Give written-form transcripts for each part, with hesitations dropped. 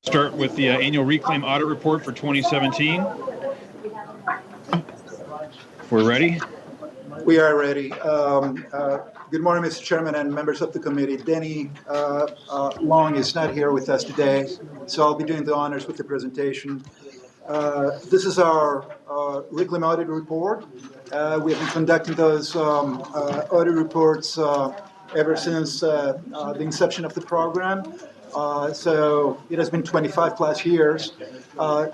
Start with the annual reclaim audit report for 2017. If we're ready. We are ready. Good morning, Mr. Chairman and members of the committee. Denny Long is not here with us today, so I'll be doing the honors with the presentation. This is our reclaim audit report. We have been conducting those audit reports ever since the inception of the program. So it has been 25 plus years. Both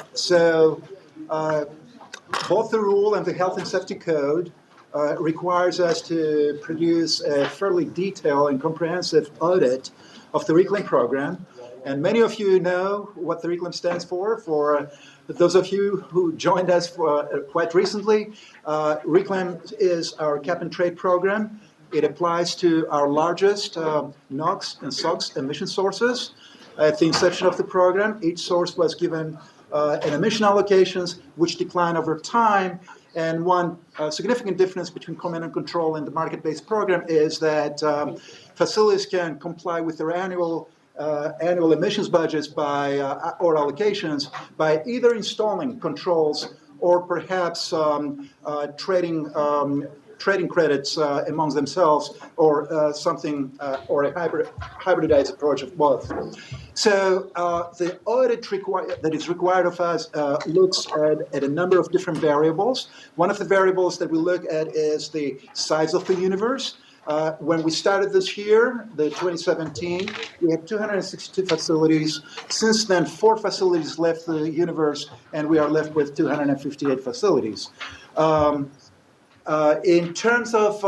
the rule and the health and safety code requires us to produce a fairly detailed and comprehensive audit of the reclaim program. And many of you know what the reclaim stands for. For those of you who joined us quite recently, reclaim is our cap and trade program. It applies to our largest NOx and SOx emission sources. At the inception of the program, each source was given an emission allocations, which decline over time. And one significant difference between command and control and the market-based program is that facilities can comply with their annual emissions budgets by or allocations by either installing controls or perhaps trading credits amongst themselves, or something, or a hybridized approach of both. So the audit that is required of us looks at a number of different variables. One of the variables that we look at is the size of the universe. When we started this year, the 2017, we had 262 facilities. Since then, 4 facilities left the universe, and we are left with 258 facilities. In terms of,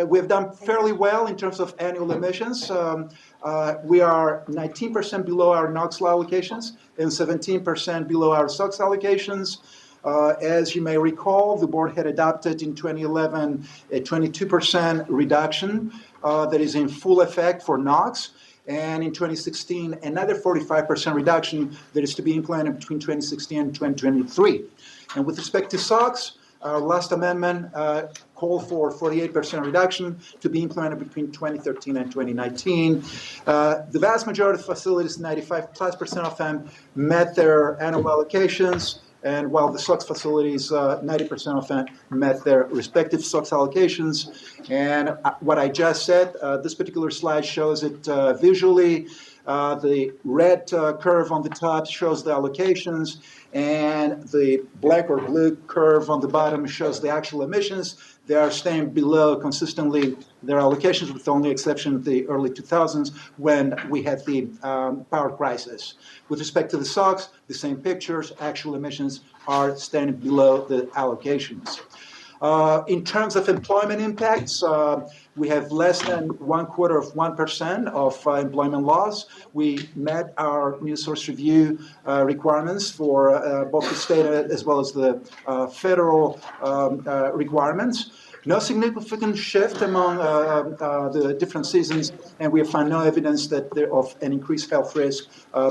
we've done fairly well in terms of annual emissions. We are 19% below our NOx allocations and 17% below our SOx allocations. As you may recall, the board had adopted in 2011 a 22% reduction that is in full effect for NOx. And in 2016, another 45% reduction that is to be implemented between 2016 and 2023. And with respect to SOx, our last amendment called for 48% reduction to be implemented between 2013 and 2019. The vast majority of facilities, 95+% of them, met their annual allocations, and while the SOx facilities, 90% of them met their respective SOx allocations. And what I just said, this particular slide shows it visually. The red curve on the top shows the allocations, and the black or blue curve on the bottom shows the actual emissions. They are staying below consistently their allocations, with the only exception of the early 2000s when we had the power crisis. With respect to the SOx, the same pictures, actual emissions are staying below the allocations. In terms of employment impacts, we have less than 1/4% of employment loss. We met our new source review requirements for both the state as well as the federal requirements. No significant shift among the different seasons, and we have found no evidence that of an increased health risk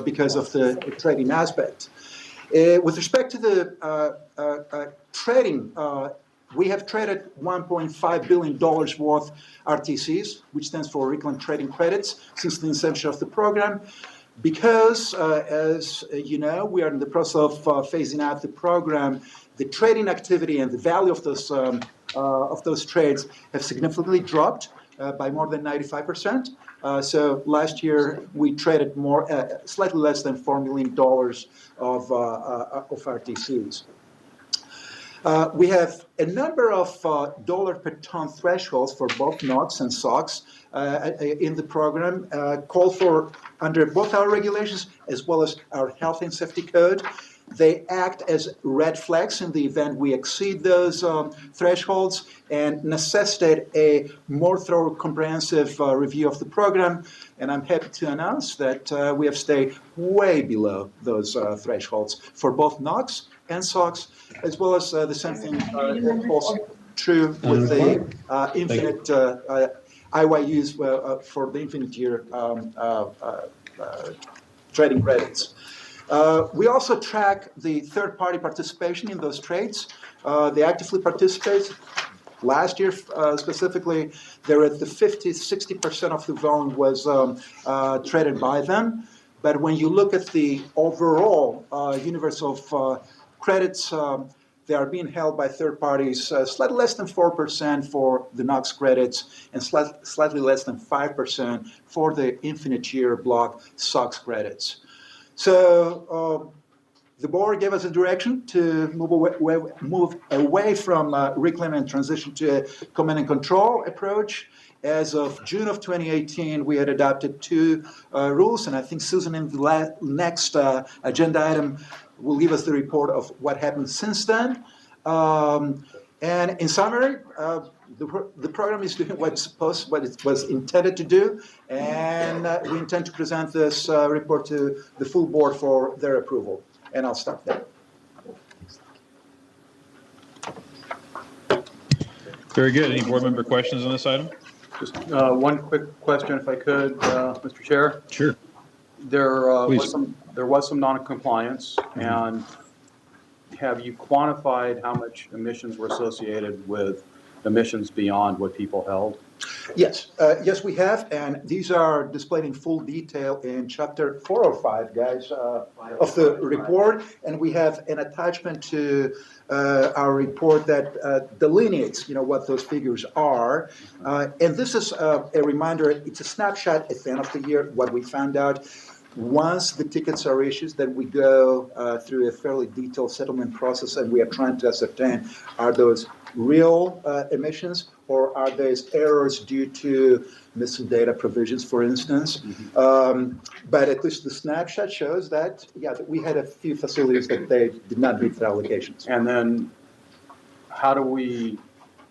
because of the trading aspect. With respect to the trading, we have traded $1.5 billion worth RTCs, which stands for Reclaim Trading Credits, since the inception of the program. Because, as you know, we are in the process of phasing out the program, the trading activity and the value of those trades have significantly dropped by more than 95%. So last year we traded slightly less than $4 million of RTCs. We have a number of dollar per ton thresholds for both NOx and SOx in the program, called for under both our regulations as well as our health and safety code. They act as red flags in the event we exceed those thresholds and necessitate a more thorough, comprehensive review of the program. And I'm happy to announce that we have stayed way below those thresholds for both NOx and SOx, as well as the same thing holds true with the infinite IYUs for the infinite year trading credits. We also track the third-party participation in those trades. They actively participate. Last year, specifically, they were at the 50-60% of the volume was traded by them. But when you look at the overall universe of credits, they are being held by third parties, slightly less than 4% for the NOx credits and slightly less than 5% for the infinite year block SOx credits. So the board gave us a direction to move away from reclaim and transition to a command and control approach. As of June of 2018, we had adopted 2 rules, and I think Susan in the next agenda item will give us the report of what happened since then. And in summary, the program is doing what it was intended to do, and we intend to present this report to the full board for their approval. And I'll stop there. Very good. Any board member questions on this item? Just one quick question, if I could, Mr. Chair. Sure. There Please. was some non-compliance, and have you quantified how much emissions were associated with emissions beyond what people held? Yes, yes, we have, and these are displayed in full detail in chapter 4 or 5, guys, of the report, and we have an attachment to our report that delineates, what those figures are, and this is a reminder. It's a snapshot at the end of the year. What we found out. Once the tickets are issued, then we go through a fairly detailed settlement process, and we are trying to ascertain, are those real emissions, or are those errors due to missing data provisions, for instance? But at least the snapshot shows that, that we had a few facilities that they did not meet their allocations. And then how do we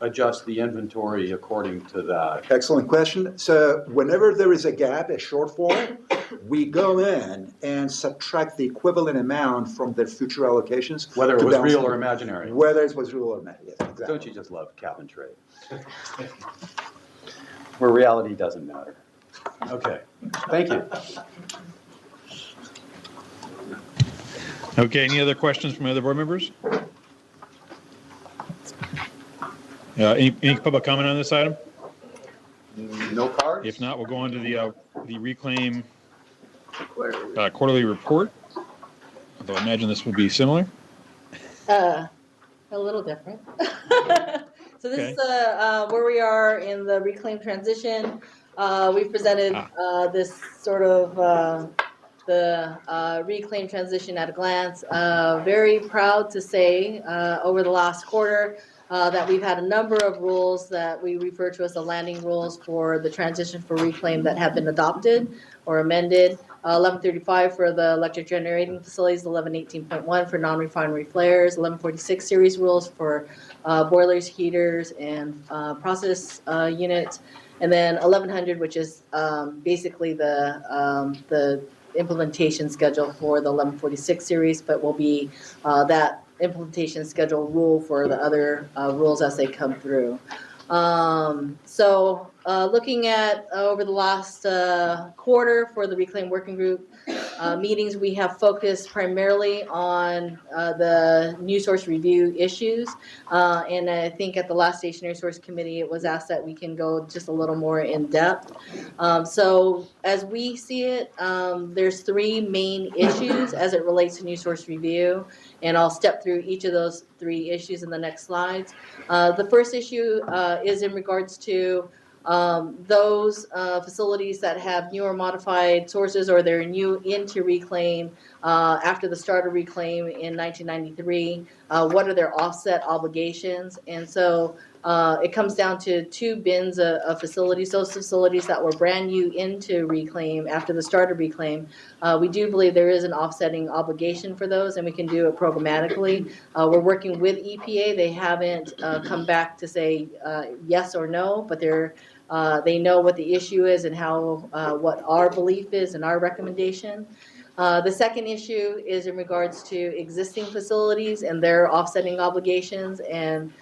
adjust the inventory according to that? Excellent question. So whenever there is a gap, a shortfall, we go in and subtract the equivalent amount from their future allocations. Whether it was real or imaginary. Whether it was real or not, yes, exactly. Don't you just love cap and trade? Where reality doesn't matter. Okay, thank you. Okay, any other questions from other board members? Any public comment on this item? No cards? If not, we'll go on to the reclaim quarterly report. Although I imagine this would be similar. A little different. So this is where we are in the reclaim transition. We presented this sort of the reclaim transition at a glance. Very proud to say over the last quarter that we've had a number of rules that we refer to as the landing rules for the transition for reclaim that have been adopted or amended. 1135 for the electric generating facilities, 1118.1 for non-refinery flares, 1146 series rules for boilers, heaters, and process units, and then 1100, which is basically the implementation schedule for the 1146 series, but will be that implementation schedule rule for the other rules as they come through. Looking at over the last quarter for the Reclaim Working Group meetings, we have focused primarily on the new source review issues. And I think at the last Stationary Source Committee, it was asked that we can go just a little more in depth. So as we see it, there's 3 main issues as it relates to new source review. And I'll step through each of those 3 issues in the next slides. The first issue is in regards to those facilities that have new or modified sources, or they're new into reclaim after the start of reclaim in 1993. What are their offset obligations? And so it comes down to 2 bins of facilities. Those facilities that were brand new into reclaim after the start of reclaim, we do believe there is an offsetting obligation for those, and we can do it programmatically. We're working with EPA. They haven't come back to say yes or no, but they know what the issue is and how what our belief is and our recommendation. The second issue is in regards to existing facilities and their offsetting obligations. And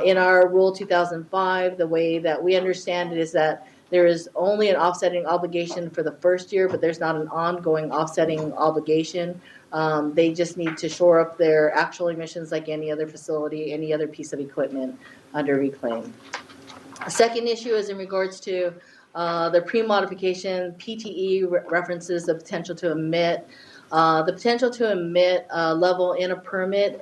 in our Rule 2005, the way that we understand it is that there is only an offsetting obligation for the first year, but there's not an ongoing offsetting obligation. They just need to shore up their actual emissions like any other facility, any other piece of equipment under reclaim. The second issue is in regards to The pre-modification PTE references the potential to emit. The potential to emit level in a permit,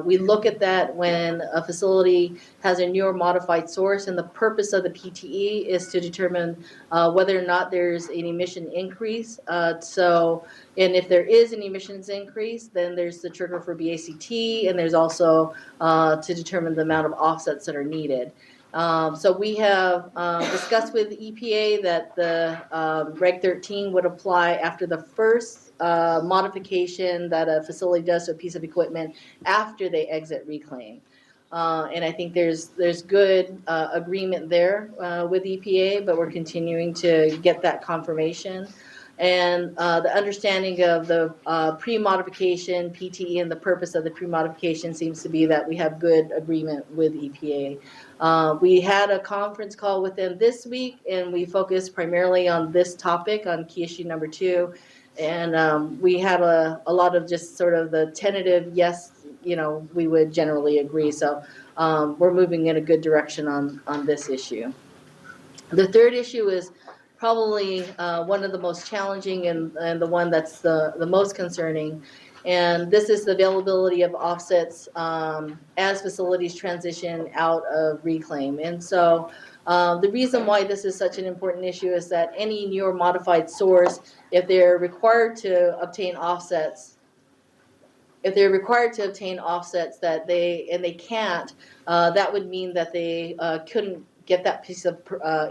we look at that when a facility has a new or modified source, and the purpose of the PTE is to determine whether or not there's an emission increase. And if there is an emissions increase, then there's the trigger for BACT, and there's also to determine the amount of offsets that are needed. So we have discussed with EPA that the Reg 13 would apply after the first modification that a facility does to a piece of equipment after they exit reclaim. And I think there's good agreement there with EPA, but we're continuing to get that confirmation. And the understanding of the pre-modification PTE and the purpose of the pre-modification seems to be that we have good agreement with EPA. We had a conference call with them this week, and we focused primarily on this topic, on key issue number 2. And we had a lot of just sort of the tentative, yes, we would generally agree. So we're moving in a good direction on this issue. The third issue is probably one of the most challenging and the one that's the most concerning. And this is the availability of offsets as facilities transition out of reclaim. And so the reason why this is such an important issue is that any new or modified source, if they're required to obtain offsets, that they can't, that would mean that they couldn't get that piece of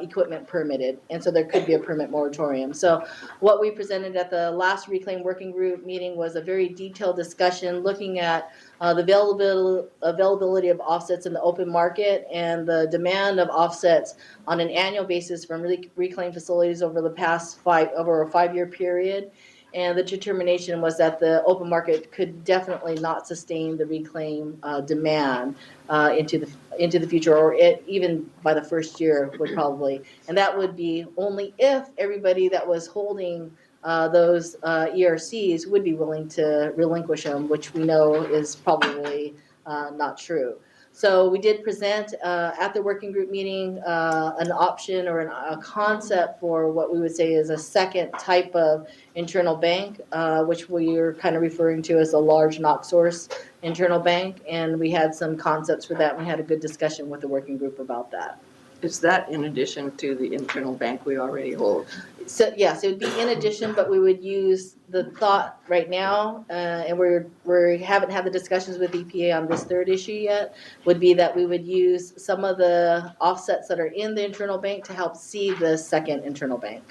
equipment permitted, and so there could be a permit moratorium. So what we presented at the last Reclaim Working Group meeting was a very detailed discussion looking at the availability of offsets in the open market and the demand of offsets on an annual basis from reclaim facilities over the past over a 5-year period. And the determination was that the open market could definitely not sustain the reclaim demand into the future, or even by the first year would probably. And that would be only if everybody that was holding those ERCs would be willing to relinquish them, which we know is probably not true. So we did present at the working group meeting an option or a concept for what we would say is a second type of internal bank, which we are kind of referring to as a large NOx source internal bank. And we had some concepts for that. We had a good discussion with the working group about that. Is that in addition to the internal bank we already hold? So yes, it would be in addition, but we would use the thought right now, and we haven't had the discussions with EPA on this third issue yet, would be that we would use some of the offsets that are in the internal bank to help seed the second internal bank.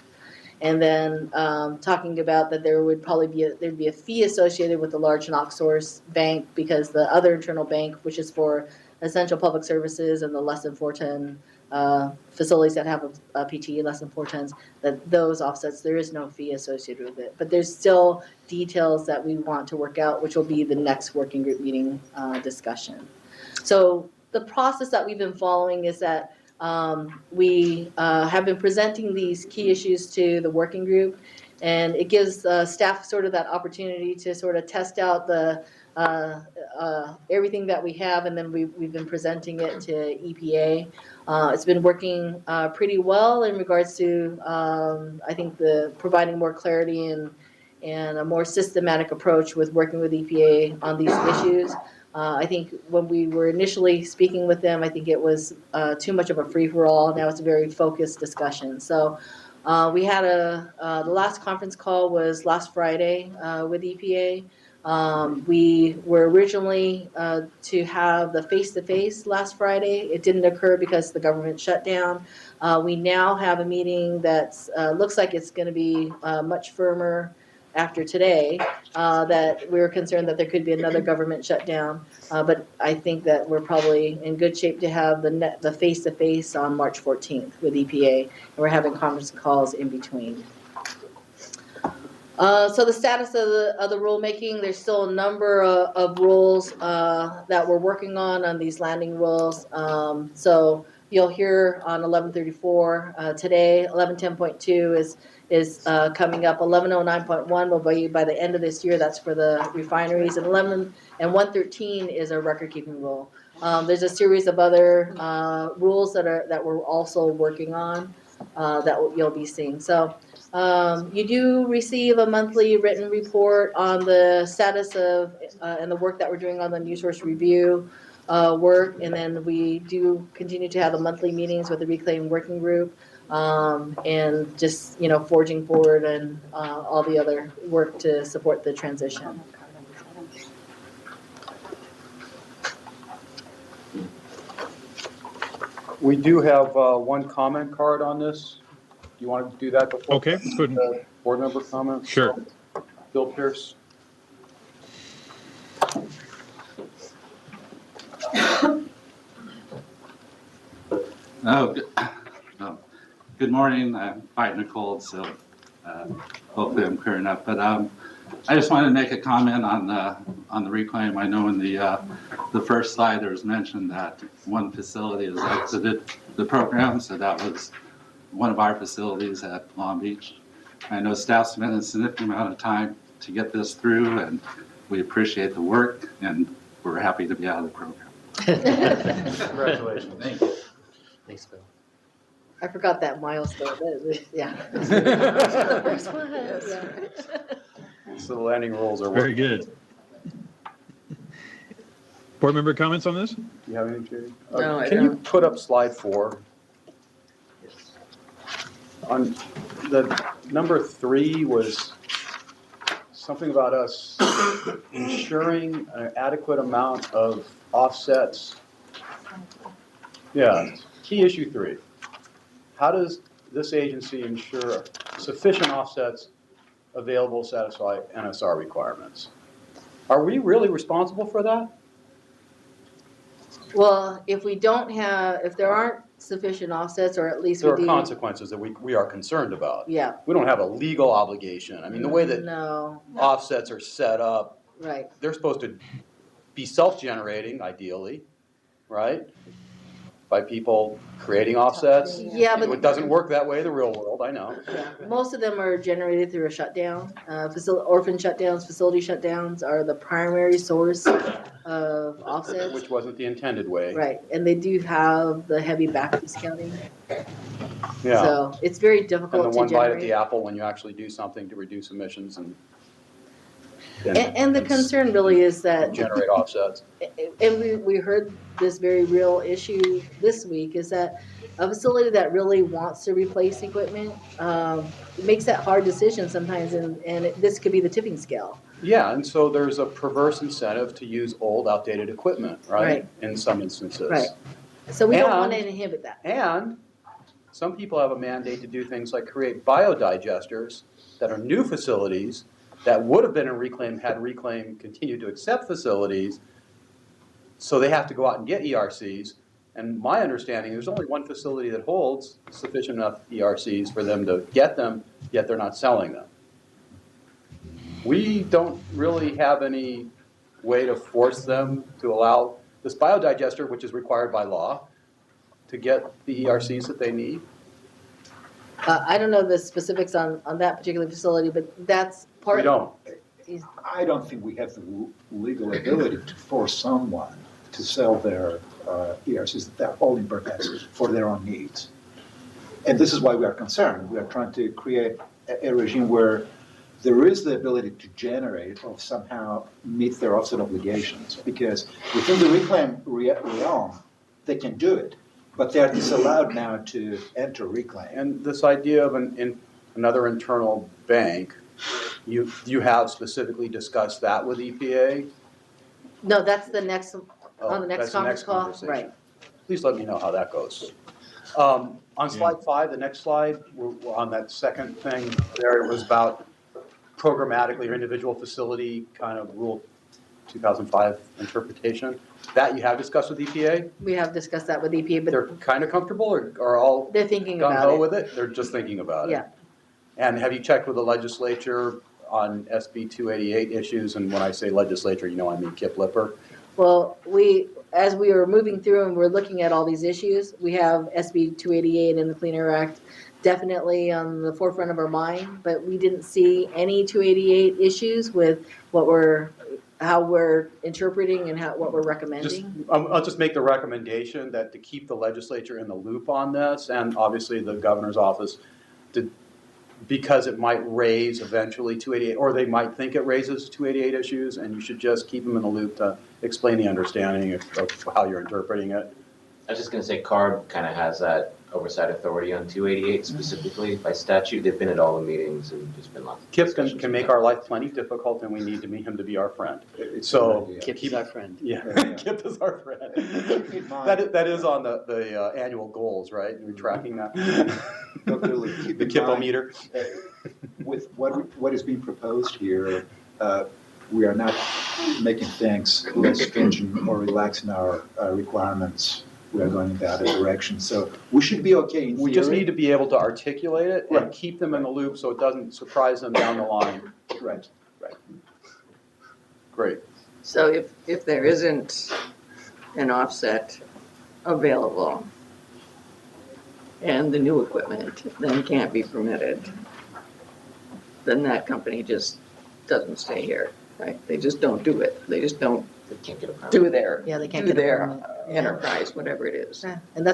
And then talking about that there would probably be a fee associated with the large NOx source bank, because the other internal bank, which is for essential public services and the less than 4-ton facilities that have a PTE less than 4 tons, that those offsets, there is no fee associated with it. But there's still details that we want to work out, which will be the next working group meeting discussion. So the process that we've been following is that we have been presenting these key issues to the working group, and it gives staff sort of that opportunity to sort of test out the everything that we have, and then we've been presenting it to EPA. It's been working pretty well in regards to I think providing more clarity and a more systematic approach with working with EPA on these issues. I think when we were initially speaking with them, I think it was too much of a free-for-all. Now it's a very focused discussion. So we had the last conference call was last Friday with EPA. We were originally to have the face-to-face last Friday. It didn't occur because the government shut down. We now have a meeting that looks like it's going to be much firmer after today, that we were concerned that there could be another government shutdown. But I think that we're probably in good shape to have the face-to-face on March 14th with EPA, and we're having conference calls in between. So the status of the rulemaking, there's still a number of rules that we're working on these landing rules. So you'll hear on 1134 today. 1110.2 is coming up. 1109.1 will be by the end of this year. That's for the refineries. And 113 is a record-keeping rule. There's a series of other rules that we're also working on. you'll be seeing. So you do receive a monthly written report on the status of and the work that we're doing on the new source review work, and then we do continue to have the monthly meetings with the Reclaim Working Group, and just forging forward and all the other work to support the transition. We do have one comment card on this. Do you want to do that before? Okay, let's go ahead. The board member comments? Sure. Bill Pierce. Good morning. I'm fighting a cold, so hopefully I'm clearing up. But I just wanted to make a comment on the reclaim. I know in the first slide there was mentioned that one facility has exited the program, so that was one of our facilities at Long Beach. I know staff spent a significant amount of time to get this through, and we appreciate the work, and we're happy to be out of the program. Congratulations. Thank you. Thanks, Bill. I forgot that milestone. Yeah. First one. Yeah. So the landing rules are Very working. good. Board member comments on this? Do you have anything, Judy? No, I Can you don't. put up slide 4? On the number 3 was something about us ensuring an adequate amount of offsets. Yeah, key issue 3. How does this agency ensure sufficient offsets available to satisfy NSR requirements? Are we really responsible for that? Well, if there aren't sufficient offsets, or at least There we are do. consequences that we are concerned about. Yeah. We don't have a legal obligation. I mean, the way that No, offsets are set up, right. they're supposed to be self-generating, ideally, right? By people creating offsets. Yeah, but It doesn't work that way in the real world, I know. yeah, most of them are generated through a shutdown. Orphan shutdowns, facility shutdowns are the primary source of offsets. Which wasn't the intended way. Right, and they do have the heavy back discounting. Yeah. So it's very And difficult the to one bite at the generate. apple when you actually do something to reduce emissions and And the concern really is that, generate offsets. and we heard this very real issue this week, is that a facility that really wants to replace equipment makes that hard decision sometimes, and this could be the tipping scale. Yeah, and so there's a perverse incentive to use old, outdated equipment, right? Right. In some instances. Right. So we don't want to And- inhibit that. And some people have a mandate to do things like create biodigesters that are new facilities that would have been in Reclaim had Reclaim continued to accept facilities. So they have to go out and get ERCs. And my understanding, there's only one facility that holds sufficient enough ERCs for them to get them, yet they're not selling them. We don't really have any way to force them to allow this biodigester, which is required by law, to get the ERCs that they need. I don't know the specifics on that particular facility, but that's part. We don't. I don't think we have the legal ability to force someone to sell their ERCs that they're holding permits for their own needs. And this is why we are concerned. We are trying to create a regime where there is the ability to generate or somehow meet their offset obligations. Because within the reclaim realm, they can do it, but they are disallowed now to enter reclaim. And this idea of another internal bank, you have specifically discussed that with EPA? No, that's the next, on the next That's the conference call, conversation. right. Please let me know how that goes. On slide 5, the next slide, we're on that second thing there, it was about programmatically or individual facility kind of Rule 2005 interpretation. That you have discussed with EPA? We have discussed that with EPA, but They're kind of comfortable or are all they're thinking gung about ho it. with it? They're just thinking about it? Yeah. And have you checked with the legislature on SB 288 issues? And when I say legislature, you know I mean Kip Lipper. Well, as we are moving through and we're looking at all these issues, we have SB 288 and the Clean Air Act definitely on the forefront of our mind, but we didn't see any 288 issues with what we're how we're interpreting and what we're recommending? I'll just make the recommendation that to keep the legislature in the loop on this, and obviously the governor's office, because it might raise eventually 288, or they might think it raises 288 issues, and you should just keep them in the loop to explain the understanding of how you're interpreting it. I was just going to say CARB kind of has that oversight authority on 288 specifically by statute. They've been at all the meetings and there's been lots of Kip discussions can make about our life plenty difficult, and we need to meet him to be our friend. It's So, a good idea. Kip is our friend. Yeah, Yeah. Kip is our friend. Keep in mind- That is on the annual goals, right? We're tracking that. Dr. Lilly, keep The in Kipometer. With what is being proposed here, we are not making things less stringent or relaxing our requirements. We are going in the other direction. So we should be okay in theory. We just need to be able to articulate it and Right. keep them in the loop so it doesn't surprise them down the line. Right. Great. So if there isn't an offset available and the new equipment then can't be permitted, then that company just doesn't stay here, right? They just don't do it. They just don't They can't get a permit. do their, Yeah, they can't do get a their permit. Yeah. enterprise, whatever it is. Yeah, and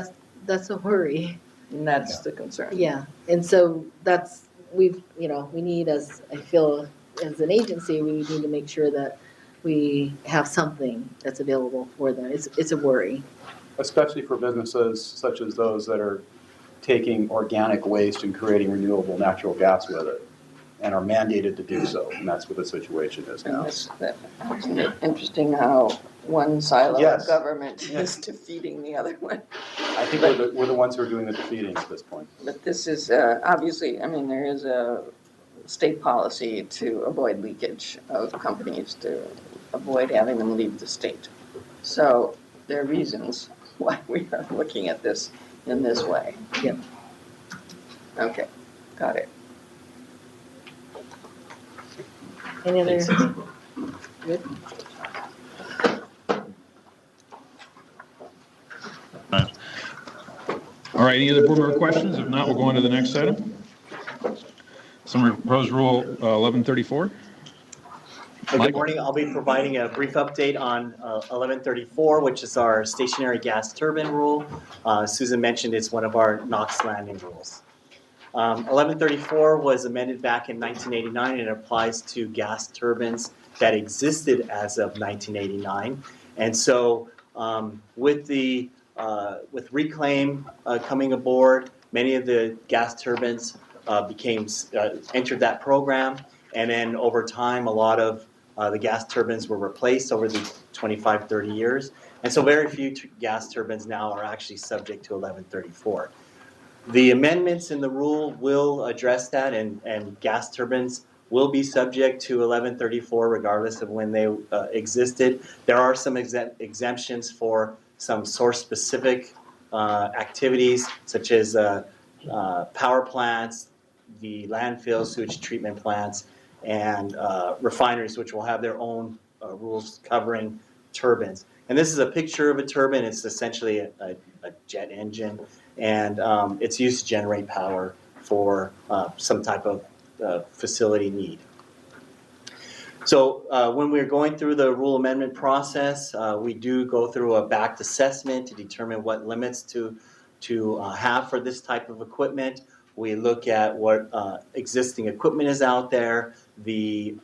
that's a worry. And that's the concern. Yeah, and so we need, as I feel, as an agency, we need to make sure that we have something that's available for them. It's a worry. Especially for businesses such as those that are taking organic waste and creating renewable natural gas with it and are mandated to do so. And that's what the situation is And now. isn't it interesting how one silo Yes. of government Yes. is defeating the other one? I think we're the ones who are doing the defeating at this point. But this is, obviously, I mean, there is a state policy to avoid leakage of companies, to avoid having them leave the state. So there are reasons why we are looking at this in this way. Yep. Okay, got it. Any other? Good. All right, any other board member questions? If not, we'll go on to the next item. Summary proposed rule 1134. Good Michael? morning. I'll be providing a brief update on 1134, which is our stationary gas turbine rule. Susan mentioned it's one of our NOx landing rules. 1134 was amended back in 1989 and it applies to gas turbines that existed as of 1989. And so with Reclaim coming aboard, many of the gas turbines entered that program. And then over time, a lot of the gas turbines were replaced over the 25, 30 years. And so very few gas turbines now are actually subject to 1134. The amendments in the rule will address that, and gas turbines will be subject to 1134 regardless of when they existed. There are some exemptions for some source-specific activities, such as power plants, the landfill, sewage treatment plants, and refineries, which will have their own rules covering turbines. And this is a picture of a turbine. It's essentially a jet engine, and it's used to generate power for some type of facility need. So when we're going through the rule amendment process, we do go through a Backt Assessment to determine what limits to have for this type of equipment. We look at what existing equipment is out there, the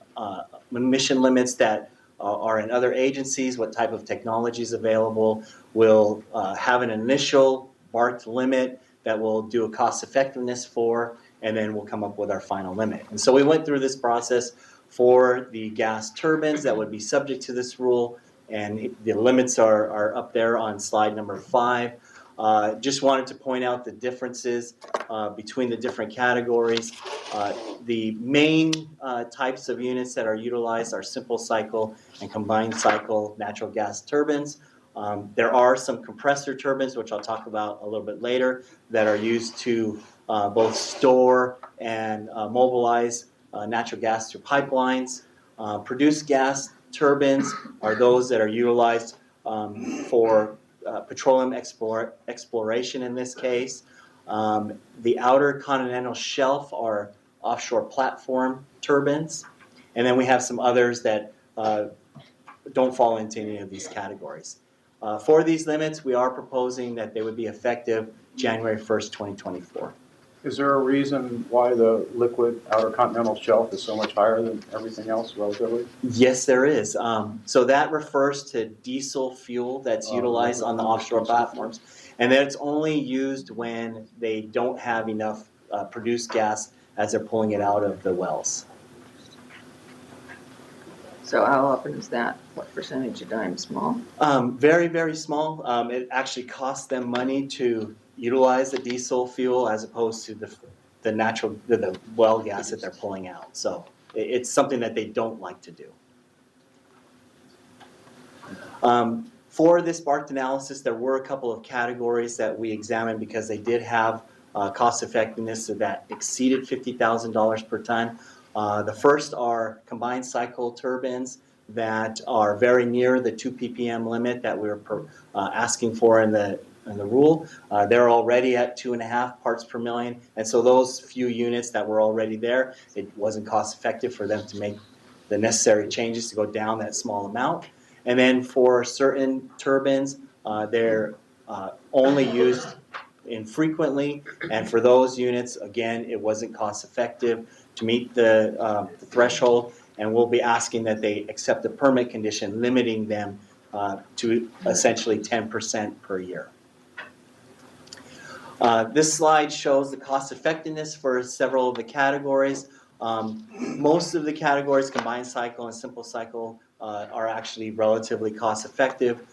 emission limits that are in other agencies, what type of technology is available. We'll have an initial marked limit that we'll do a cost effectiveness for, and then we'll come up with our final limit. And so we went through this process for the gas turbines that would be subject to this rule, and the limits are up there on slide number 5. Just wanted to point out the differences between the different categories. The main types of units that are utilized are simple cycle and combined cycle natural gas turbines. There are some compressor turbines, which I'll talk about a little bit later, that are used to both store and mobilize natural gas through pipelines. Produced gas turbines are those that are utilized for petroleum exploration in this case. The outer continental shelf are offshore platform turbines. And then we have some others that don't fall into any of these categories. For these limits, we are proposing that they would be effective January 1st, 2024. Is there a reason why the liquid outer continental shelf is so much higher than everything else relatively? Yes, there is. So that refers to diesel fuel that's utilized on the offshore platforms. And that's only used when they don't have enough produced gas as they're pulling it out of the wells. So how often is that? What percentage of time? Small? Very, very small. It actually costs them money to utilize the diesel fuel as opposed to the well gas that they're pulling out. So it's something that they don't like to do. For this BART analysis, there were a couple of categories that we examined because they did have cost effectiveness that exceeded $50,000 per ton. The first are combined cycle turbines that are very near the 2 ppm limit that we were asking for in the rule. They're already at 2.5 parts per million, and so those few units that were already there, it wasn't cost effective for them to make the necessary changes to go down that small amount. And then for certain turbines, they're only used infrequently, and for those units, again, it wasn't cost effective to meet the threshold, and we'll be asking that they accept a permit condition limiting them to essentially 10% per year. This slide shows the cost effectiveness for several of the categories. Most of the categories, combined cycle and simple cycle, are actually relatively cost effective,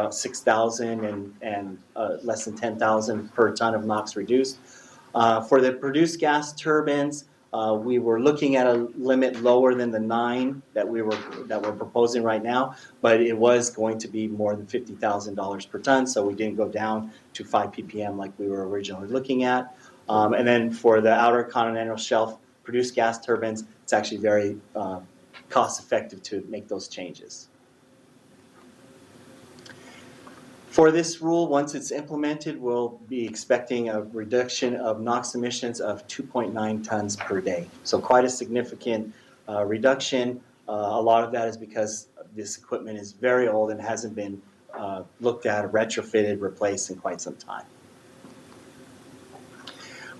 6,000 and less than 10,000 per ton of NOx reduced. For the produced gas turbines, we were looking at a limit lower than the 9 that we're proposing right now, but it was going to be more than $50,000 per ton, so we didn't go down to 5 ppm like we were originally looking at. And then for the outer continental shelf produced gas turbines, it's actually very cost effective to make those changes. For this rule, once it's implemented, we'll be expecting a reduction of NOx emissions of 2.9 tons per day. So quite a significant reduction. A lot of that is because this equipment is very old and hasn't been looked at, retrofitted, replaced in quite some time.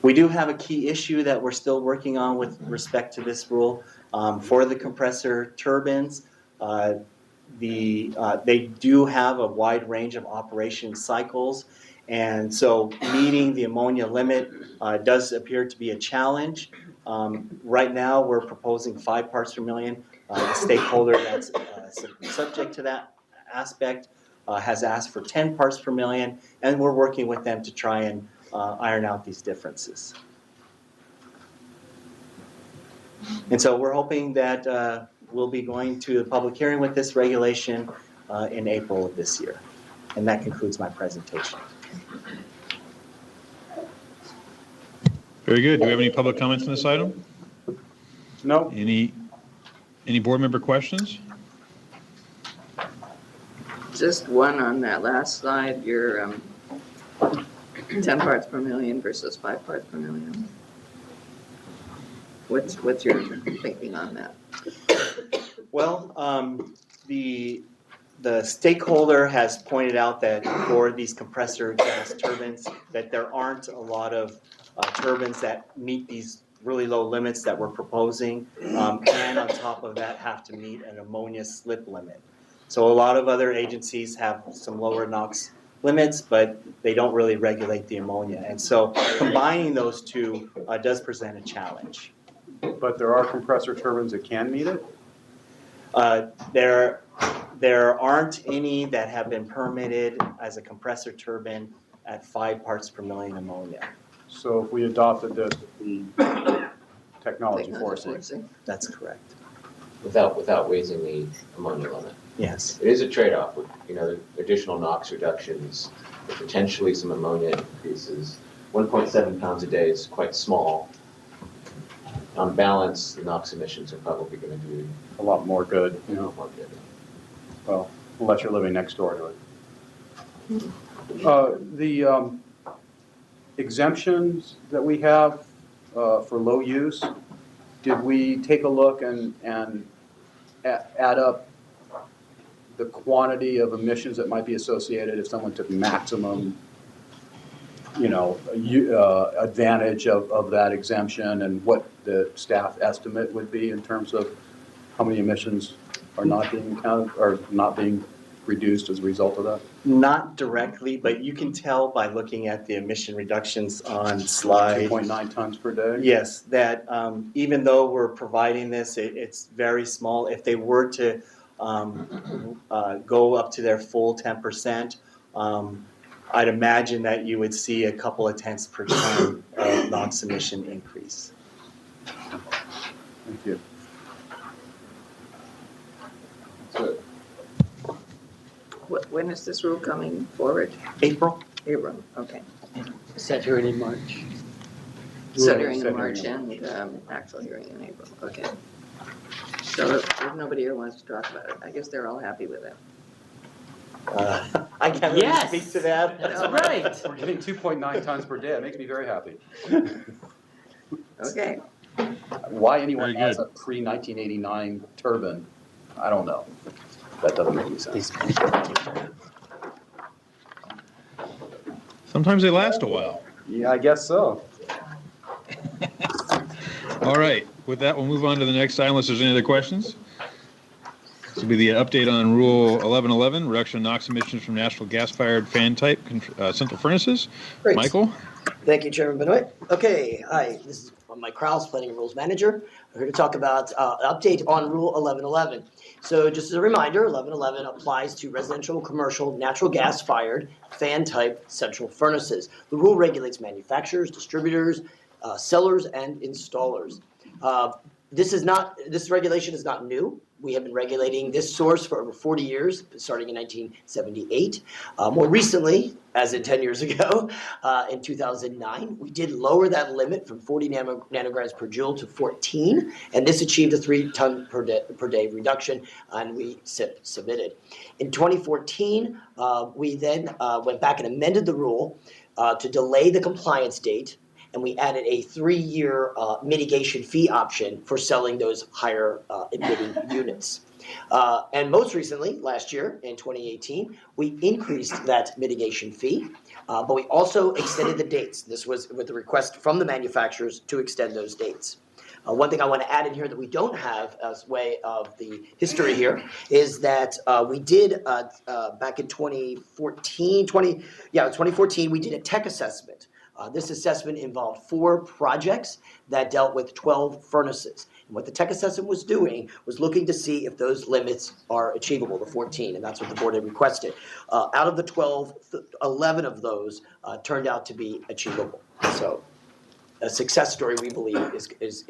We do have a key issue that we're still working on with respect to this rule. For the compressor turbines, they do have a wide range of operation cycles, and so meeting the ammonia limit does appear to be a challenge. Right now, we're proposing 5 parts per million. The stakeholder that's subject to that aspect has asked for 10 parts per million, and we're working with them to try and iron out these differences. And so we're hoping that we'll be going to the public hearing with this regulation in April of this year. And that concludes my presentation. Very good. Do we have any public comments on this item? No. Any board member questions? Just one on that last slide, your 10 parts per million versus 5 parts per million. What's your thinking on that? Well, the stakeholder has pointed out that for these compressor gas turbines, that there aren't a lot of turbines that meet these really low limits that we're proposing, and on top of that have to meet an ammonia slip limit. So a lot of other agencies have some lower NOx limits, but they don't really regulate the ammonia. And so combining those two does present a challenge. But there are compressor turbines that can meet it? There aren't any that have been permitted as a compressor turbine at 5 parts per million ammonia. So if we adopted this, the technology forcing. That's correct. Without raising the ammonia limit. Yes. It is a trade-off with, additional NOx reductions, potentially some ammonia increases. 1.7 pounds a day is quite small. On balance, the NOx emissions are probably going to do A lot more good, more good. well, unless you're living next door to it. The exemptions that we have for low use, did we take a look and add up the quantity of emissions that might be associated if someone took maximum, advantage of that exemption, and what the staff estimate would be in terms of how many emissions are not being counted or not being reduced as a result of that? Not directly, but you can tell by looking at the emission reductions on slide. 2.9 tons per day? Yes, that even though we're providing this, it's very small. If they were to go up to their full 10%, I'd imagine that you would see a couple of tenths per ton of NOx emission increase. Thank you. When is this rule coming forward? April? April, okay. Set hearing in March. So hearing Set in March hearing and actual hearing in April, okay. So if nobody here wants to talk about it, I guess they're all happy with it. I can't really Yes. speak to that. That's right. We're getting 2.9 tons per day. It makes me very happy. Okay, Why anyone Very has good. a pre-1989 turbine, I don't know. That doesn't make any sense. Sometimes they last a while. Yeah, I guess so. All right, with that, we'll move on to the next item unless there's any other questions. This will be the update on Rule 1111, reduction of NOx emissions from natural gas-fired fan-type central furnaces. Great. Michael? Thank you, Chairman Benoit. Okay, hi, this is Mike Krause, Planning and Rules Manager. We're here to talk about an update on Rule 1111. So just as a reminder, 1111 applies to residential, commercial, natural gas-fired, fan-type central furnaces. The rule regulates manufacturers, distributors, sellers, and installers. This regulation is not new. We have been regulating this source for over 40 years, starting in 1978. More recently, as in 10 years ago, in 2009, we did lower that limit from 40 nanograms per joule to 14, and this achieved a 3 ton per day reduction, and we submitted. In 2014, we then went back and amended the rule to delay the compliance date, and we added a 3-year mitigation fee option for selling those higher emitting units. And most recently, last year in 2018, we increased that mitigation fee, but we also extended the dates. This was with the request from the manufacturers to extend those dates. One thing I want to add in here that we don't have as way of the history here is that we did back in 2014, we did a tech assessment. This assessment involved 4 projects that dealt with 12 furnaces. And what the tech assessment was doing was looking to see if those limits are achievable, the 14, and that's what the board had requested. Out of the 12, 11 of those turned out to be achievable. So a success story, we believe, is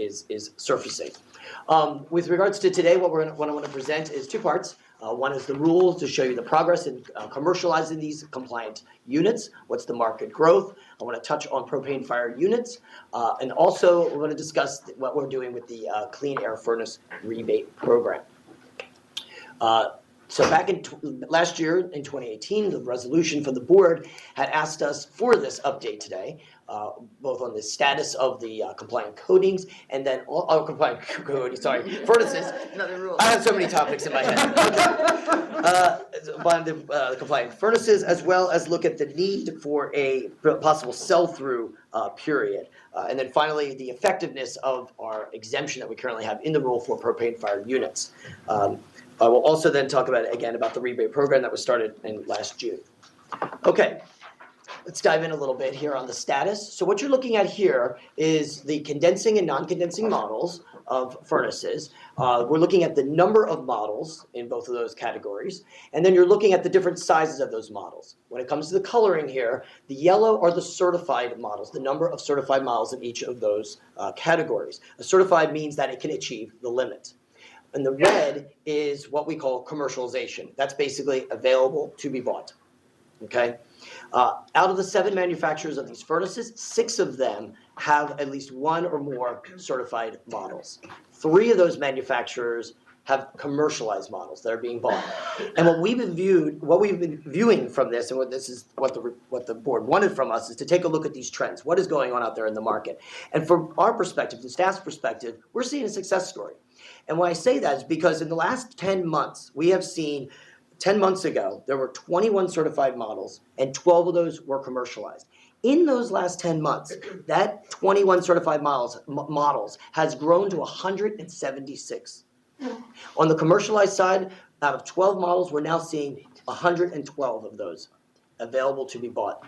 surfacing. With regards to today, what I want to present is 2 parts. One is the rules to show you the progress in commercializing these compliant units. What's the market growth? I want to touch on propane-fired units. And also, we're going to discuss what we're doing with the Clean Air Furnace Rebate Program. So back in last year, in 2018, the resolution from the board had asked us for this update today, both on the status of the compliant coatings and then furnaces. another rule. I have so many topics in my head. On the compliant furnaces, as well as look at the need for a possible sell-through period. And then finally, the effectiveness of our exemption that we currently have in the rule for propane-fired units. I will also then talk about the rebate program that was started in last June. Okay, let's dive in a little bit here on the status. So what you're looking at here is the condensing and non-condensing models of furnaces. We're looking at the number of models in both of those categories, and then you're looking at the different sizes of those models. When it comes to the coloring here, the yellow are the certified models, the number of certified models in each of those categories. A certified means that it can achieve the limit. And the red is what we call commercialization. That's basically available to be bought, okay? Out of the 7 manufacturers of these furnaces, 6 of them have at least 1 or more certified models. 3 of those manufacturers have commercialized models that are being bought. And what we've been viewing from this, and what the board wanted from us, is to take a look at these trends. What is going on out there in the market? And from our perspective, the staff's perspective, we're seeing a success story. And why I say that is because in the last 10 months, we have seen 10 months ago, there were 21 certified models, and 12 of those were commercialized. In those last 10 months, that 21 certified models has grown to 176. On the commercialized side, out of 12 models, we're now seeing 112 of those available to be bought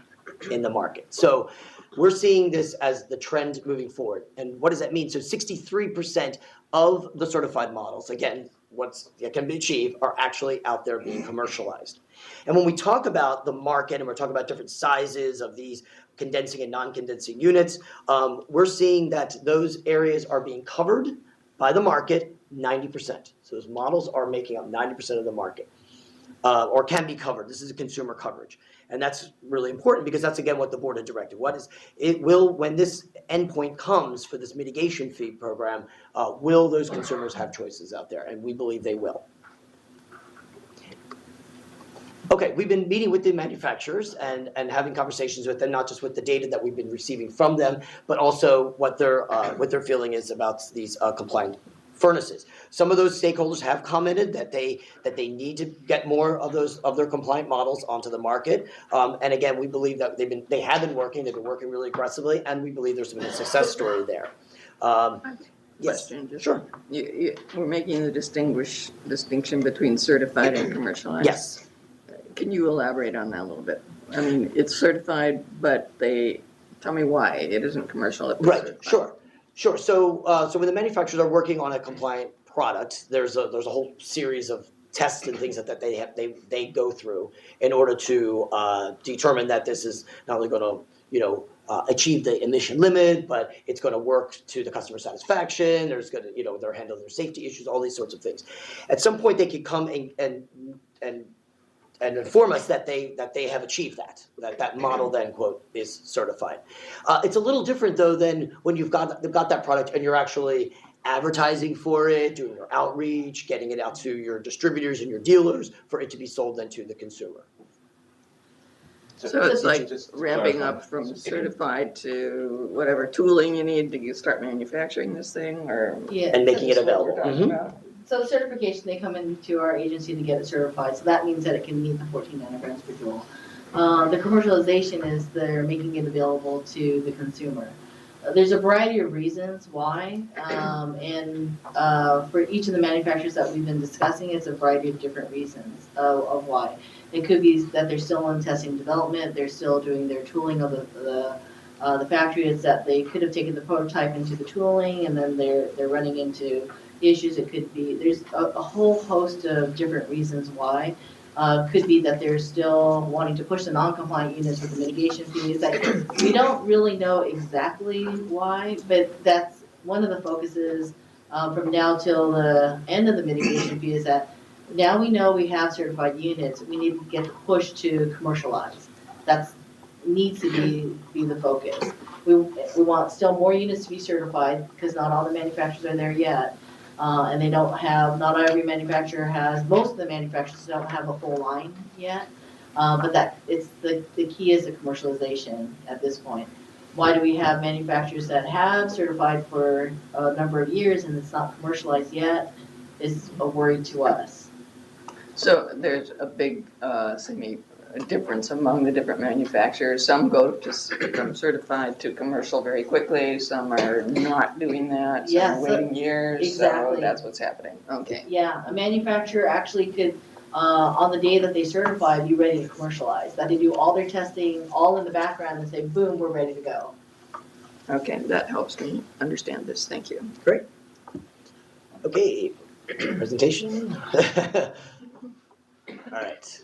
in the market. So we're seeing this as the trend moving forward. And what does that mean? So 63% of the certified models, again, what can be achieved, are actually out there being commercialized. And when we talk about the market and we're talking about different sizes of these condensing and non-condensing units, we're seeing that those areas are being covered by the market 90%. So those models are making up 90% of the market, or can be covered. This is a consumer coverage. And that's really important because that's, again, what the board had directed. When this endpoint comes for this mitigation fee program, will those consumers have choices out there? And we believe they will. Okay, we've been meeting with the manufacturers and having conversations with them, not just with the data that we've been receiving from them, but also what their feeling is about these compliant furnaces. Some of those stakeholders have commented that they need to get more of their compliant models onto the market. And again, we believe that they have been working really aggressively, and we believe there's been a success story there. Yes, Question, just- sure. We're making the distinction between certified and commercialized. Yes. Can you elaborate on that a little bit? I mean, it's certified, but tell me why it isn't commercial. If it's Right, certified. sure. So when the manufacturers are working on a compliant product, there's a whole series of tests and things that they go through in order to determine that this is not only going to achieve the emission limit, but it's going to work to the customer satisfaction. There's going to they're handling their safety issues, all these sorts of things. At some point, they could come and inform us that they have achieved that model then, quote, is certified. It's a little different though than when they've got that product and you're actually advertising for it, doing your outreach, getting it out to your distributors and your dealers for it to be sold then to the consumer. So it's like just to ramping clarify. up from certified to whatever tooling you need to start manufacturing this thing, or Yeah. And making it Is that what available. we're talking Mhm. about? So certification, they come into our agency to get it certified, so that means that it can meet the 14 nanograms per joule. The commercialization is they're making it available to the consumer. There's a variety of reasons why, and for each of the manufacturers that we've been discussing, it's a variety of different reasons of why. It could be that they're still in testing development, they're still doing their tooling of the factory. It's that they could have taken the prototype into the tooling and then they're running into issues. It could be, there's a whole host of different reasons why. Could be that they're still wanting to push the non-compliant units with the mitigation fees. We don't really know exactly why, but that's one of the focuses from now till the end of the mitigation fee is that now we know we have certified units, we need to get the push to commercialize. That needs to be the focus. We want still more units to be certified because not all the manufacturers are there yet. And they don't have, not every manufacturer has, most of the manufacturers don't have a full line yet. But that it's the key is the commercialization at this point. Why do we have manufacturers that have certified for a number of years and it's not commercialized yet is a worry to us. So there's a big difference among the different manufacturers. Some go from certified to commercial very quickly. Some are not doing that. Some Yes, are waiting years. exactly. So that's what's happening. Okay. Yeah, a manufacturer actually could, on the day that they certify, be ready to commercialize. That they do all their testing, all in the background and say, boom, we're ready to go. Okay, that helps me understand this. Thank you. Great. Okay, presentation. All right.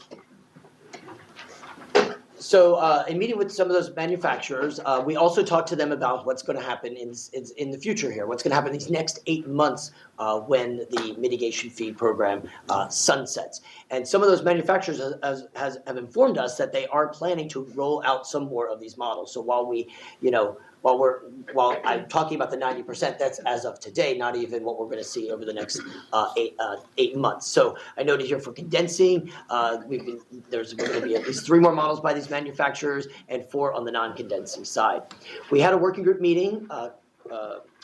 So in meeting with some of those manufacturers, we also talked to them about what's going to happen in the future here, what's going to happen these next 8 months when the mitigation fee program sunsets. And some of those manufacturers have informed us that they are planning to roll out some more of these models. So while while I'm talking about the 90%, that's as of today, not even what we're going to see over the next 8 months. So I noted here for condensing, there's going to be at least 3 more models by these manufacturers and 4 on the non-condensing side. We had a working group meeting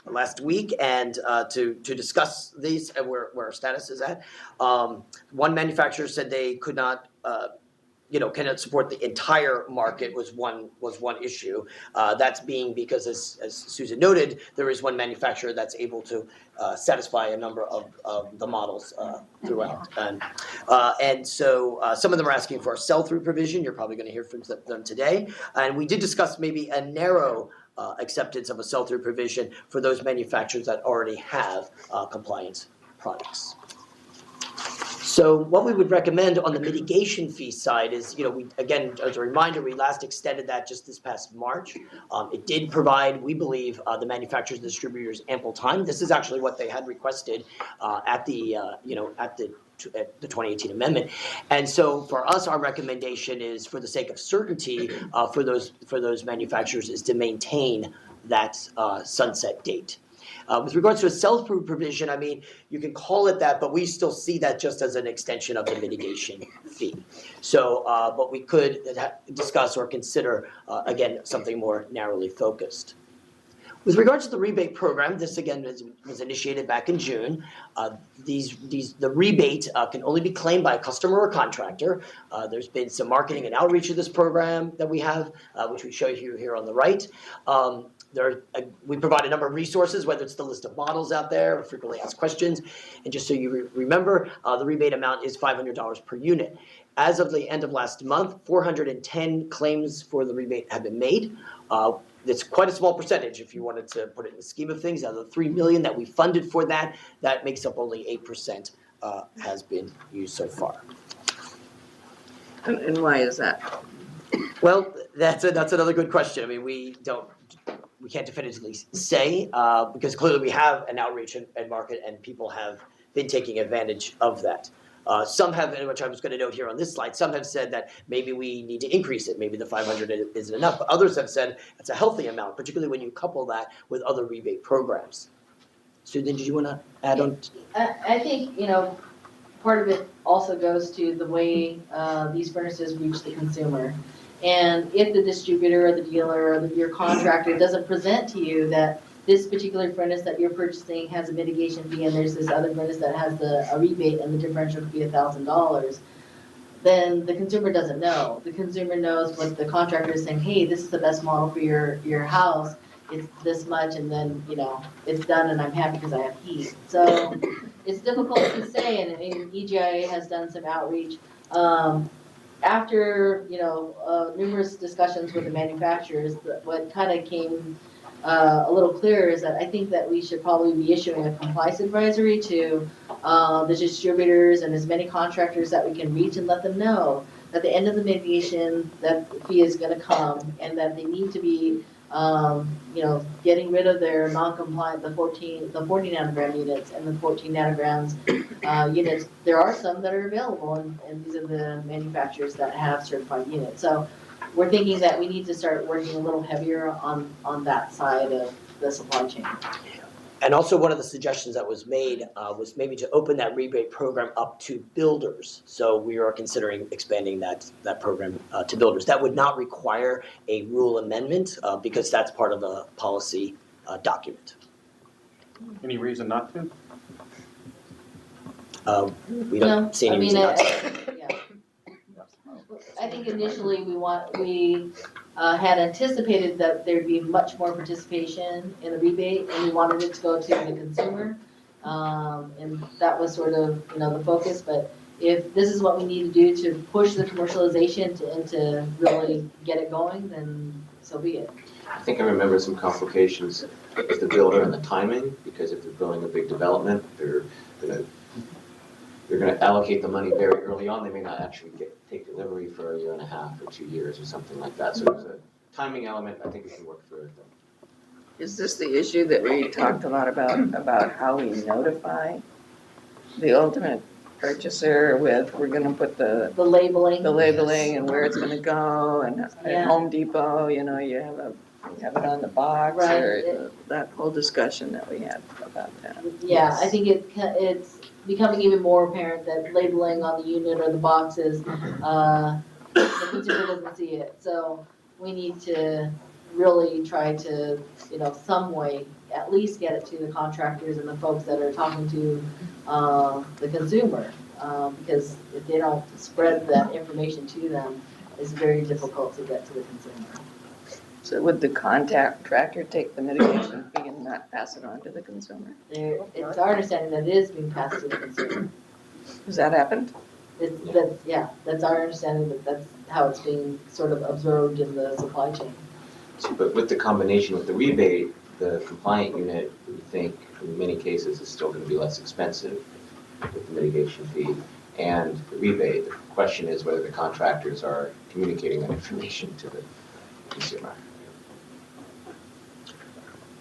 last week and to discuss these and where our status is at. One manufacturer said they could not cannot support the entire market was one issue. That's being because, as Susan noted, there is one manufacturer that's able to satisfy a number of the models throughout. And so some of them are asking for a sell-through provision. You're probably going to hear from them today. And we did discuss maybe a narrow acceptance of a sell-through provision for those manufacturers that already have compliance products. So what we would recommend on the mitigation fee side is, we, again, as a reminder, we last extended that just this past March. It did provide, we believe, the manufacturers and distributors ample time. This is actually what they had requested at the 2018 amendment. And so for us, our recommendation is, for the sake of certainty for those manufacturers, is to maintain that sunset date. With regards to a sell-through provision, I mean, you can call it that, but we still see that just as an extension of the mitigation fee. So, but we could discuss or consider, again, something more narrowly focused. With regards to the rebate program, this again was initiated back in June. The rebate can only be claimed by a customer or contractor. There's been some marketing and outreach of this program that we have, which we show you here on the right. We provide a number of resources, whether it's the list of models out there or frequently asked questions. And just so you remember, the rebate amount is $500 per unit. As of the end of last month, 410 claims for the rebate have been made. It's quite a small percentage if you wanted to put it in the scheme of things. Out of the $3 million that we funded for that makes up only 8% has been used so far. And why is that? Well, that's another good question. I mean, we can't definitively say because clearly we have an outreach and market, and people have been taking advantage of that. Some have, which I was going to note here on this slide, some have said that maybe we need to increase it. Maybe the 500 isn't enough. But others have said it's a healthy amount, particularly when you couple that with other rebate programs. Susan, did you want to add on? I think, part of it also goes to the way these furnaces reach the consumer. And if the distributor or the dealer or your contractor doesn't present to you that this particular furnace that you're purchasing has a mitigation fee and there's this other furnace that has a rebate and the differential could be $1,000, then the consumer doesn't know. The consumer knows what the contractor is saying, hey, this is the best model for your house. It's this much, and then, it's done and I'm happy because I have heat. So it's difficult to say, and EGIA has done some outreach. After, numerous discussions with the manufacturers, what kind of came a little clearer is that I think that we should probably be issuing a compliance advisory to the distributors and as many contractors that we can reach and let them know that the end of the mitigation, that fee is going to come and that they need to be, getting rid of their non-compliant, the 14 nanogram units and the 14 nanograms units. There are some that are available, and these are the manufacturers that have certified units. So we're thinking that we need to start working a little heavier on that side of the supply chain. And also one of the suggestions that was made was maybe to open that rebate program up to builders. So we are considering expanding that program to builders. That would not require a rule amendment because that's part of the policy document. Any reason not to? We don't see any reason not to. I think initially we had anticipated that there'd be much more participation in the rebate, and we wanted it to go to the consumer. And that was sort of, the focus. But if this is what we need to do to push the commercialization and to really get it going, then so be it. I think I remember some complications with the builder and the timing, because if they're building a big development, they're going to allocate the money very early on. They may not actually take delivery for 1.5 years or 2 years or something like that. So there's a timing element. I think we can work through it. Is this the issue that we talked a lot about how we notify the ultimate purchaser with, we're going to put the labeling and where it's going to go, and at Home Depot, you have it on the box, right. Or that whole discussion that we had about that. Yeah, I think it's becoming even more apparent that labeling on the unit or the boxes, the consumer doesn't see it. So we need to really try to, some way, at least get it to the contractors and the folks that are talking to the consumer. Because if they don't spread that information to them, it's very difficult to get to the consumer. So would the contractor take the mitigation fee and not pass it on to the consumer? It's our understanding that it is being passed to the consumer. Has that happened? That's our understanding that that's how it's being sort of observed in the supply chain. But with the combination with the rebate, the compliant unit, we think in many cases is still going to be less expensive with the mitigation fee and the rebate. The question is whether the contractors are communicating that information to the consumer.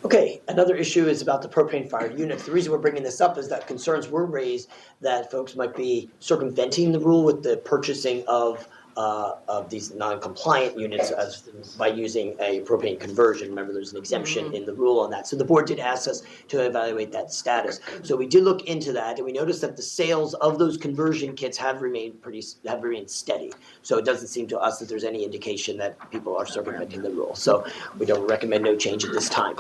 Okay, another issue is about the propane-fired units. The reason we're bringing this up is that concerns were raised that folks might be circumventing the rule with the purchasing of these non-compliant units by using a propane conversion. Remember, there's an exemption in the rule on that. So the board did ask us to evaluate that status. So we did look into that, and we noticed that the sales of those conversion kits have remained steady. So it doesn't seem to us that there's any indication that people are circumventing the rule. So we don't recommend no change at this time.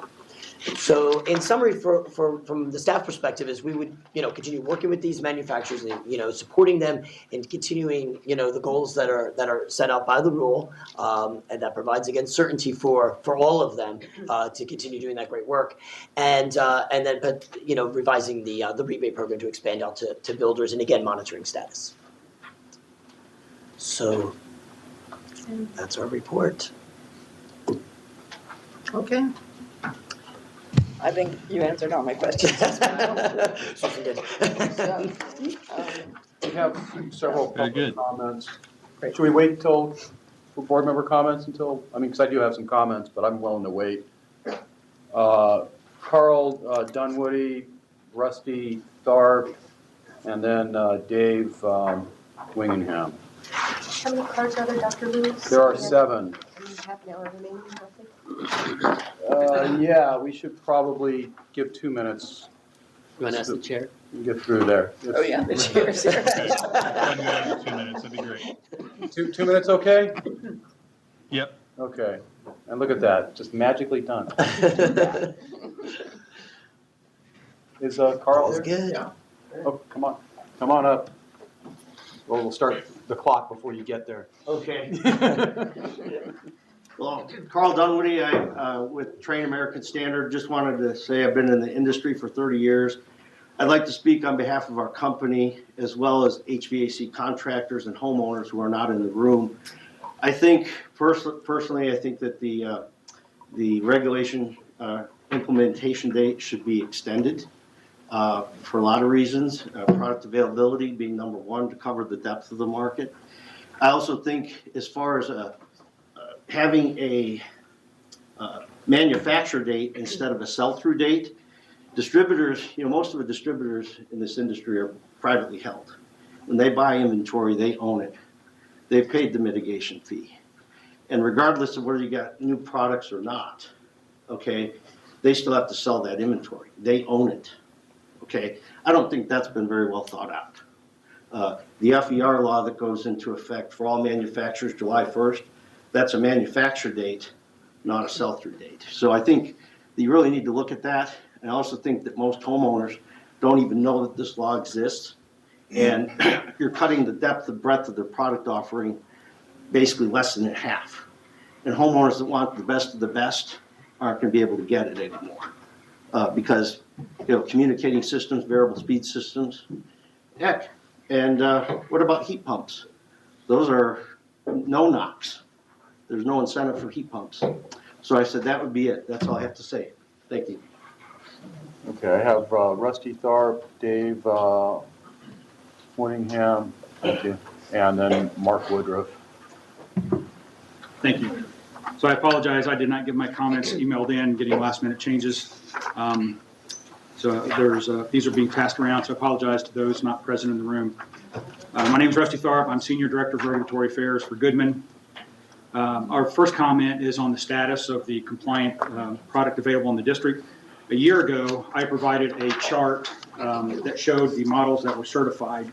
So in summary, from the staff perspective, is we would, continue working with these manufacturers and, supporting them and continuing, the goals that are set out by the rule, and that provides, again, certainty for all of them to continue doing that great work. And then, revising the rebate program to expand out to builders and, again, monitoring status. So that's our report. Okay. I think you answered all my questions. Something good. We have several Very public good. comments. Great. Should we wait till for board member comments because I do have some comments, but I'm willing to wait. Carl Dunwoody, Rusty Tharp, and then Dave Wingingham. How many cards are there, Dr. Lewis? There are 7. Half an hour remaining, roughly? Yeah, we should probably give 2 minutes. You want to ask the chair? and Get through there. Oh, yeah, the chair's here. 2 minutes, that'd be great. 2 minutes, okay? Yep. Okay. And look at that, just magically done. Is Carl That's here? good. Yeah. Oh, come on up. Well, we'll start the clock before you get there. Okay. Well, Carl Dunwoody, with Train American Standard, just wanted to say I've been in the industry for 30 years. I'd like to speak on behalf of our company as well as HVAC contractors and homeowners who are not in the room. I think, personally, I think that the regulation implementation date should be extended for a lot of reasons. Product availability being number one to cover the depth of the market. I also think as far as having a manufacture date instead of a sell-through date, distributors, most of the distributors in this industry are privately held. When they buy inventory, they own it. They've paid the mitigation fee. And regardless of whether you got new products or not, okay, they still have to sell that inventory. They own it, okay? I don't think that's been very well thought out. The FER law that goes into effect for all manufacturers July 1st, that's a manufacture date, not a sell-through date. So I think that you really need to look at that. And I also think that most homeowners don't even know that this law exists. And you're cutting the depth and breadth of their product offering basically less than in half. And homeowners that want the best of the best aren't going to be able to get it anymore. Because, communicating systems, variable speed systems, heck. And what about heat pumps? Those are no knocks. There's no incentive for heat pumps. So I said that would be it. That's all I have to say. Thank you. Okay, I have Rusty Tharp, Dave Wingingham, thank you, and then Mark Woodruff. Thank you. So I apologize, I did not get my comments emailed in, getting last minute changes. So these are being passed around, so I apologize to those not present in the room. My name is Rusty Tharp, I'm Senior Director of Regulatory Affairs for Goodman. Our first comment is on the status of the compliant product available in the district. A year ago, I provided a chart that showed the models that were certified.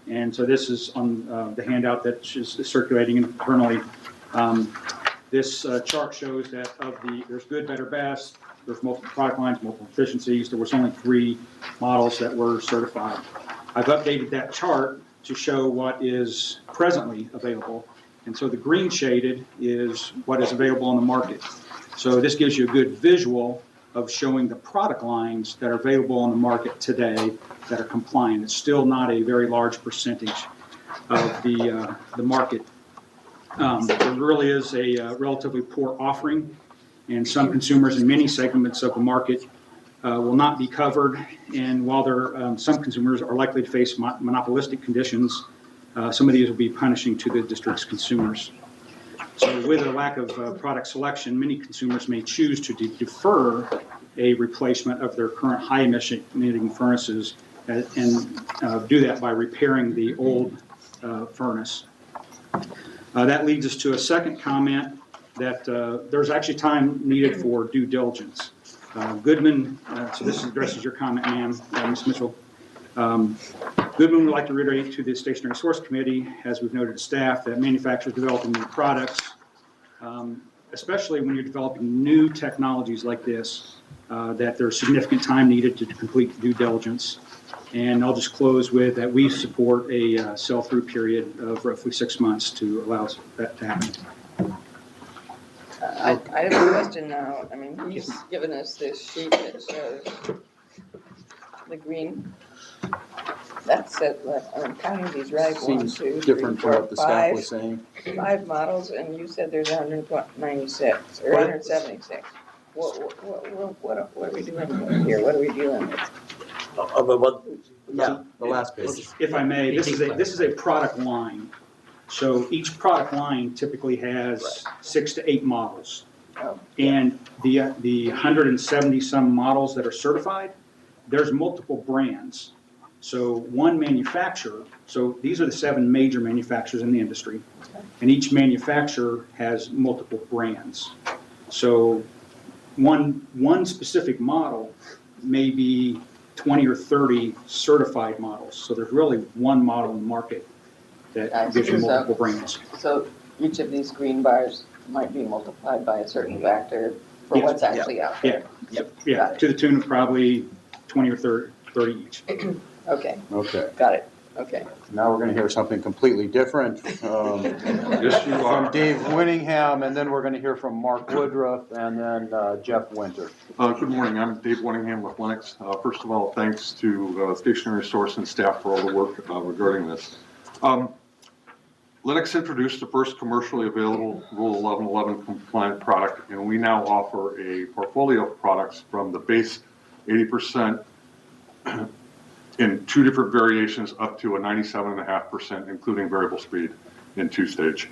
And so this is on the handout that is circulating internally. This chart shows that there's good, better, best, there's multiple product lines, multiple efficiencies. There was only 3 models that were certified. I've updated that chart to show what is presently available. And so the green shaded is what is available on the market. So this gives you a good visual of showing the product lines that are available on the market today that are compliant. It's still not a very large percentage of the market. There really is a relatively poor offering, and some consumers in many segments of the market will not be covered. And while some consumers are likely to face monopolistic conditions, some of these will be punishing to the district's consumers. So with a lack of product selection, many consumers may choose to defer a replacement of their current high emitting furnaces and do that by repairing the old furnace. That leads us to a second comment that there's actually time needed for due diligence. Goodman, so this addresses your comment, ma'am, Ms. Mitchell. Goodman would like to reiterate to the Stationary Source Committee, as we've noted to staff, that manufacturers developing new products, especially when you're developing new technologies like this, that there's significant time needed to complete due diligence. And I'll just close with that we support a sell-through period of roughly 6 months to allow that to happen. I have a question now. I mean, he's given us this sheet that shows the green. That's it. I'm counting these right. Seems 1, 2, 3, different from 4, what the staff was saying. 5 models, and you said there's 196 or 176. What are we doing here? What are we dealing with? Yeah, the last page. If I may, this is a product line. So each product line typically has 6 to 8 models. Oh. And the 170 some models that are certified, there's multiple brands. So one manufacturer, so these are the 7 major manufacturers in the industry, and each manufacturer has multiple brands. So one specific model may be 20 or 30 certified models. So there's really one model in the market that gives you multiple brands. So each of these green bars might be multiplied by a certain factor for Yes. what's actually out there. Yeah, to the tune of probably 20 or 30 each. Okay, Okay, got it. Okay. now we're going to hear something completely different from Dave Winningham, and then we're going to hear from Mark Woodruff, and then Jeff Winter. Good morning, I'm Dave Winningham with Lennox. First of all, thanks to Stationary Source and staff for all the work regarding this. Lennox introduced the first commercially available Rule 1111 compliant product, and we now offer a portfolio of products from the base 80% in 2 different variations up to a 97.5%, including variable speed in 2-stage.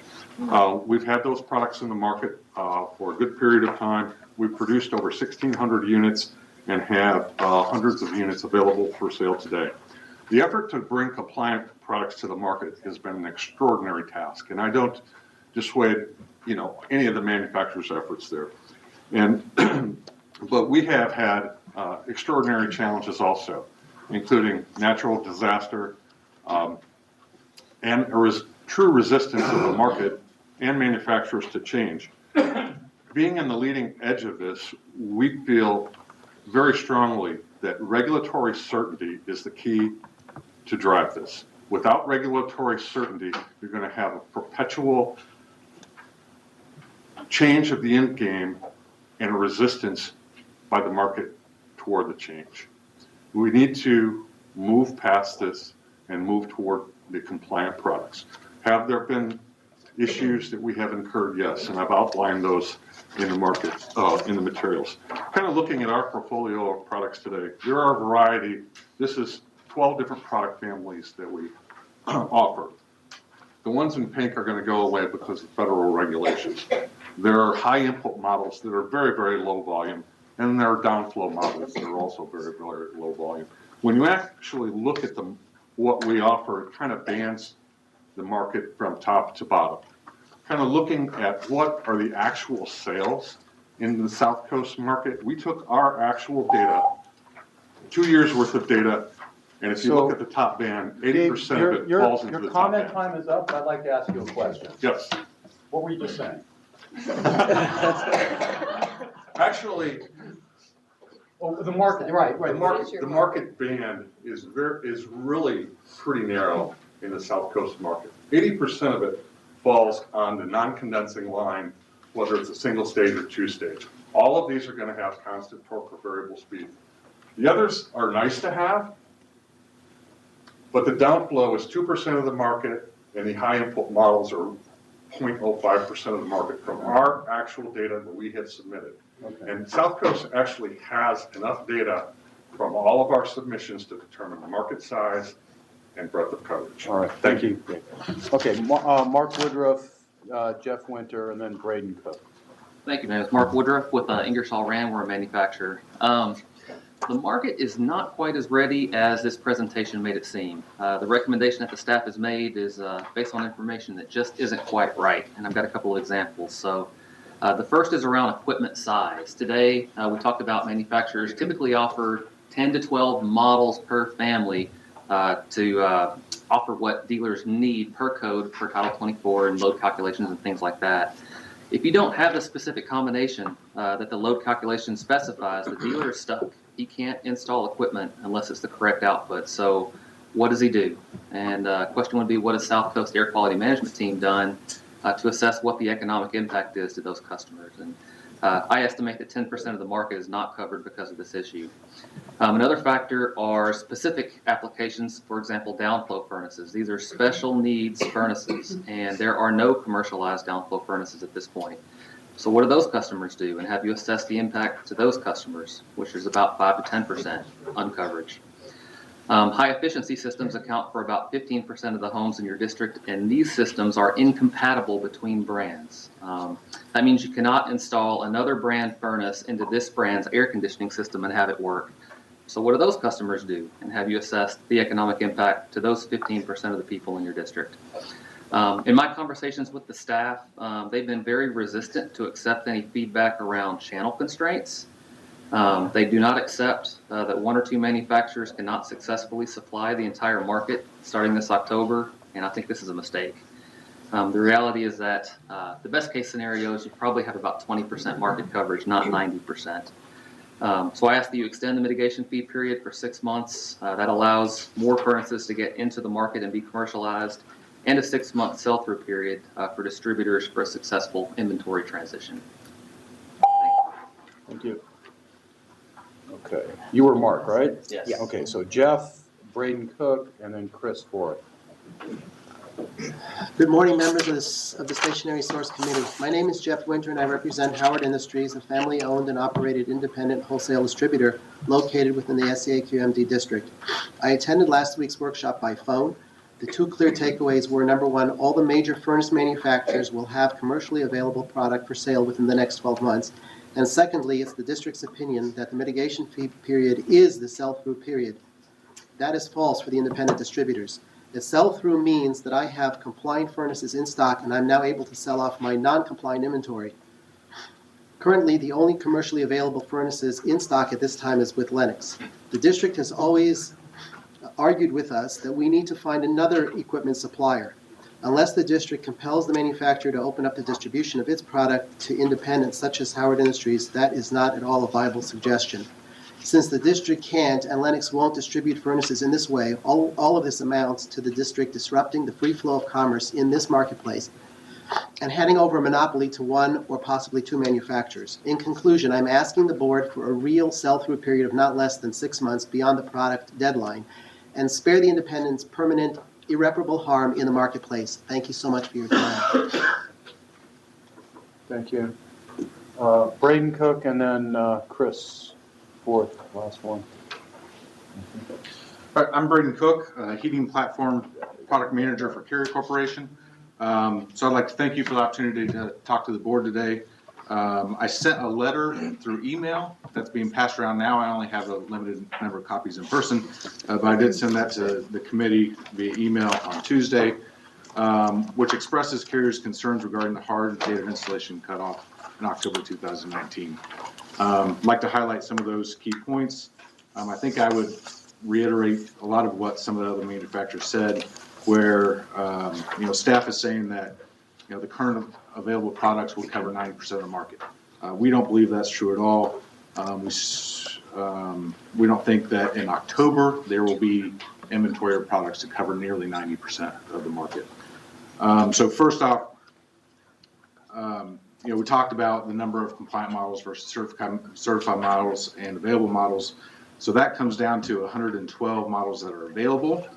We've had those products in the market for a good period of time. We've produced over 1,600 units and have hundreds of units available for sale today. The effort to bring compliant products to the market has been an extraordinary task, and I don't dissuade, any of the manufacturers' efforts there. And but we have had extraordinary challenges also, including natural disaster and true resistance of the market and manufacturers to change. Being in the leading edge of this, we feel very strongly that regulatory certainty is the key to drive this. Without regulatory certainty, you're going to have a perpetual change of the end game and a resistance by the market toward the change. We need to move past this and move toward the compliant products. Have there been issues that we have incurred? Yes, and I've outlined those in the market, in the materials. Kind of looking at our portfolio of products today, there are a variety. This is 12 different product families that we offer. The ones in pink are going to go away because of federal regulations. There are high input models that are very, very low volume, and there are downflow models that are also very, very low volume. When you actually look at what we offer, it kind of bands the market from top to bottom. Kind of looking at what are the actual sales in the South Coast market, we took our actual data, 2 years worth of data, and if you look at the top band, 80% of it falls into the top band. Your comment time is up. I'd like to ask you a question. Yes. What were you just saying? Actually, Oh, the market, right, right. the market band is really pretty narrow in the South Coast market. 80% of it falls on the non-condensing line, whether it's a single stage or two stage. All of these are going to have constant torque or variable speed. The others are nice to have, but the downflow is 2% of the market, and the high input models are 0.05% of the market from our actual data that we have submitted. Okay. And South Coast actually has enough data from all of our submissions to determine the market size and breadth of coverage. All right, thank you. Okay, Mark Woodruff, Jeff Winter, and then Braden Cook. Thank you, man. It's Mark Woodruff with Ingersoll Rand. We're a manufacturer. The market is not quite as ready as this presentation made it seem. The recommendation that the staff has made is based on information that just isn't quite right, and I've got a couple of examples. So the first is around equipment size. Today, we talked about manufacturers typically offer 10 to 12 models per family to offer what dealers need per code for Title 24 and load calculations and things like that. If you don't have the specific combination that the load calculation specifies, the dealer is stuck. He can't install equipment unless it's the correct output. So what does he do? And question would be, what has South Coast Air Quality Management Team done to assess what the economic impact is to those customers? And I estimate that 10% of the market is not covered because of this issue. Another factor are specific applications, for example, downflow furnaces. These are special needs furnaces, and there are no commercialized downflow furnaces at this point. So what do those customers do? And have you assessed the impact to those customers, which is about 5 to 10% uncoverage? High efficiency systems account for about 15% of the homes in your district, and these systems are incompatible between brands. That means you cannot install another brand furnace into this brand's air conditioning system and have it work. So what do those customers do? And have you assessed the economic impact to those 15% of the people in your district? In my conversations with the staff, they've been very resistant to accept any feedback around channel constraints. They do not accept that one or two manufacturers cannot successfully supply the entire market starting this October, and I think this is a mistake. The reality is that the best case scenario is you probably have about 20% market coverage, not 90%. So I ask that you extend the mitigation fee period for 6 months. That allows more furnaces to get into the market and be commercialized, and a 6-month sell-through period for distributors for a successful inventory transition. Thank you. Okay, you were Mark, right? Yes. Yeah. Okay, so Jeff, Braden Cook, and then Chris Ford. Good morning, members of the Stationary Source Committee. My name is Jeff Winter, and I represent Howard Industries, a family-owned and operated independent wholesale distributor located within the SCAQMD district. I attended last week's workshop by phone. The two clear takeaways were, number one, all the major furnace manufacturers will have commercially available product for sale within the next 12 months. And secondly, it's the district's opinion that the mitigation fee period is the sell-through period. That is false for the independent distributors. The sell-through means that I have compliant furnaces in stock and I'm now able to sell off my non-compliant inventory. Currently, the only commercially available furnaces in stock at this time is with Lennox. The district has always argued with us that we need to find another equipment supplier. Unless the district compels the manufacturer to open up the distribution of its product to independents such as Howard Industries, that is not at all a viable suggestion. Since the district can't and Lennox won't distribute furnaces in this way, all of this amounts to the district disrupting the free flow of commerce in this marketplace and handing over a monopoly to one or possibly two manufacturers. In conclusion, I'm asking the board for a real sell-through period of not less than 6 months beyond the product deadline and spare the independents permanent, irreparable harm in the marketplace. Thank you so much for your time. Thank you. Braden Cook, and then Chris Ford, last one. All right, I'm Braden Cook, Heating Platform Product Manager for Carrier Corporation. So I'd like to thank you for the opportunity to talk to the board today. I sent a letter through email that's being passed around now. I only have a limited number of copies in person, but I did send that to the committee via email on Tuesday, which expresses Carrier's concerns regarding the hard date of installation cutoff in October 2019. I'd like to highlight some of those key points. I think I would reiterate a lot of what some of the other manufacturers said, where staff is saying that the current available products will cover 90% of the market. We don't believe that's true at all. We don't think that in October there will be inventory of products to cover nearly 90% of the market. So first off, we talked about the number of compliant models versus certified models and available models. So that comes down to 112 models that are available,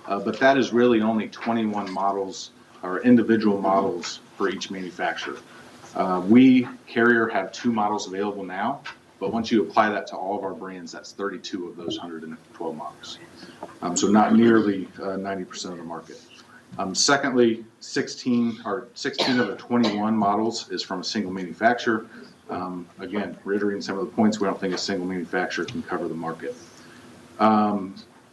but that is really only 21 models or individual models for each manufacturer. We, Carrier, have 2 models available now, but once you apply that to all of our brands, that's 32 of those 112 models. So not nearly 90% of the market. Secondly, 16 of the 21 models is from a single manufacturer. Again, reiterating some of the points, we don't think a single manufacturer can cover the market.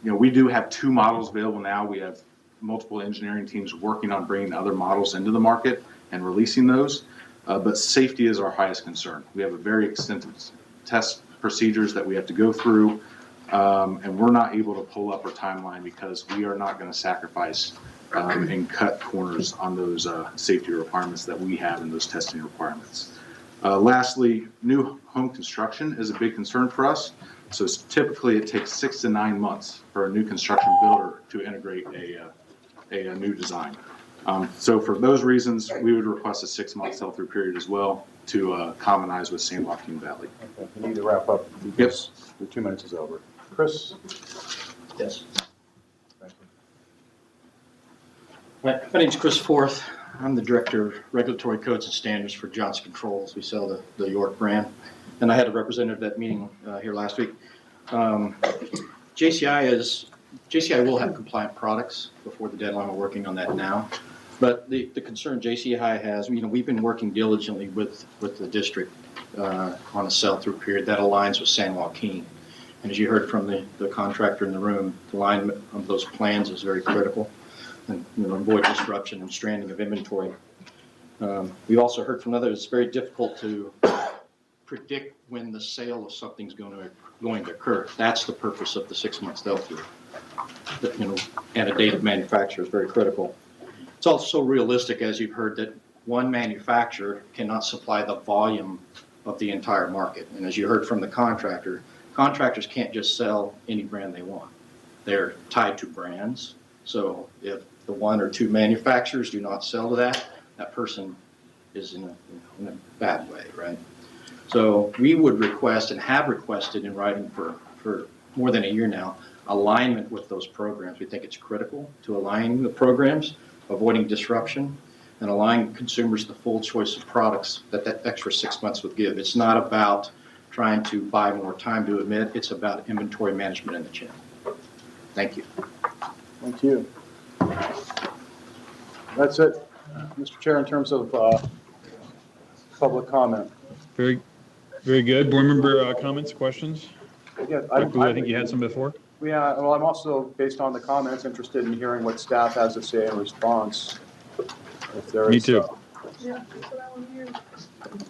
We do have 2 models available now. We have multiple engineering teams working on bringing other models into the market and releasing those, but safety is our highest concern. We have a very extensive test procedures that we have to go through, and we're not able to pull up our timeline because we are not going to sacrifice and cut corners on those safety requirements that we have in those testing requirements. Lastly, new home construction is a big concern for us. So typically it takes 6 to 9 months for a new construction builder to integrate a new design. So for those reasons, we would request a 6-month sell-through period as well to commonize with San Joaquin Valley. Okay, we need to wrap up because the 2 minutes is over. Chris? Yes. My name is Chris Forth. I'm the Director of Regulatory Codes and Standards for Johnson Controls. We sell the York brand. And I had a representative at that meeting here last week. JCI will have compliant products before the deadline. We're working on that now. But the concern JCI has, we've been working diligently with the district on a sell-through period that aligns with San Joaquin. And as you heard from the contractor in the room, the alignment of those plans is very critical and avoid disruption and stranding of inventory. We also heard from others, it's very difficult to predict when the sale of something's going to occur. That's the purpose of the 6-month sell-through. And a date of manufacture is very critical. It's also realistic, as you've heard, that one manufacturer cannot supply the volume of the entire market. And as you heard from the contractor, contractors can't just sell any brand they want. They're tied to brands. So if the 1 or 2 manufacturers do not sell to that person is in a bad way, right? So we would request and have requested in writing for more than a year now, alignment with those programs. We think it's critical to align the programs, avoiding disruption, and allowing consumers the full choice of products that extra 6 months would give. It's not about trying to buy more time to admit, it's about inventory management in the channel. Thank you. Thank you. That's it, Mr. Chair, in terms of public comment. Very, very good. Board member comments, questions? Yeah, I think you had some before. Yeah, well, I'm also, based on the comments, interested in hearing what staff has to say in response. If there is, Me too. Yeah, that's what I want to hear.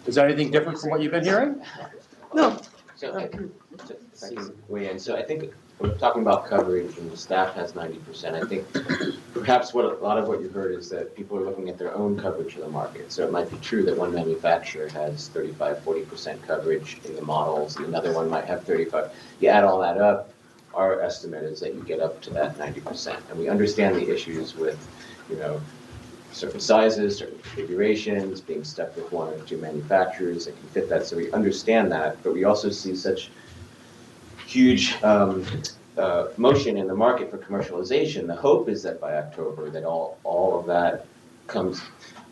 Is there anything different from what you've been hearing? No. So I can weigh in. So I think we're talking about coverage and the staff has 90%. I think perhaps a lot of what you heard is that people are looking at their own coverage of the market. So it might be true that one manufacturer has 35, 40% coverage in the models, and another one might have 35. You add all that up, our estimate is that you get up to that 90%. And we understand the issues with, certain sizes, certain configurations, being stuck with 1 or 2 manufacturers that can fit that. So we understand that, but we also see such huge motion in the market for commercialization. The hope is that by October, that all of that comes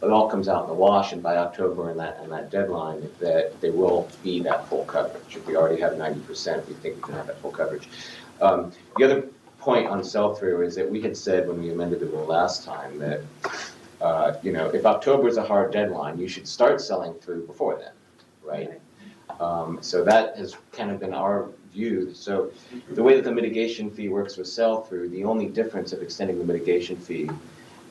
out in the wash, and by October and that deadline, that there will be that full coverage. If we already have 90%, we think we can have that full coverage. The other point on sell-through is that we had said when we amended the rule last time that if October is a hard deadline, you should start selling through before then, right? So that has kind of been our view. So the way that the mitigation fee works with sell-through, the only difference of extending the mitigation fee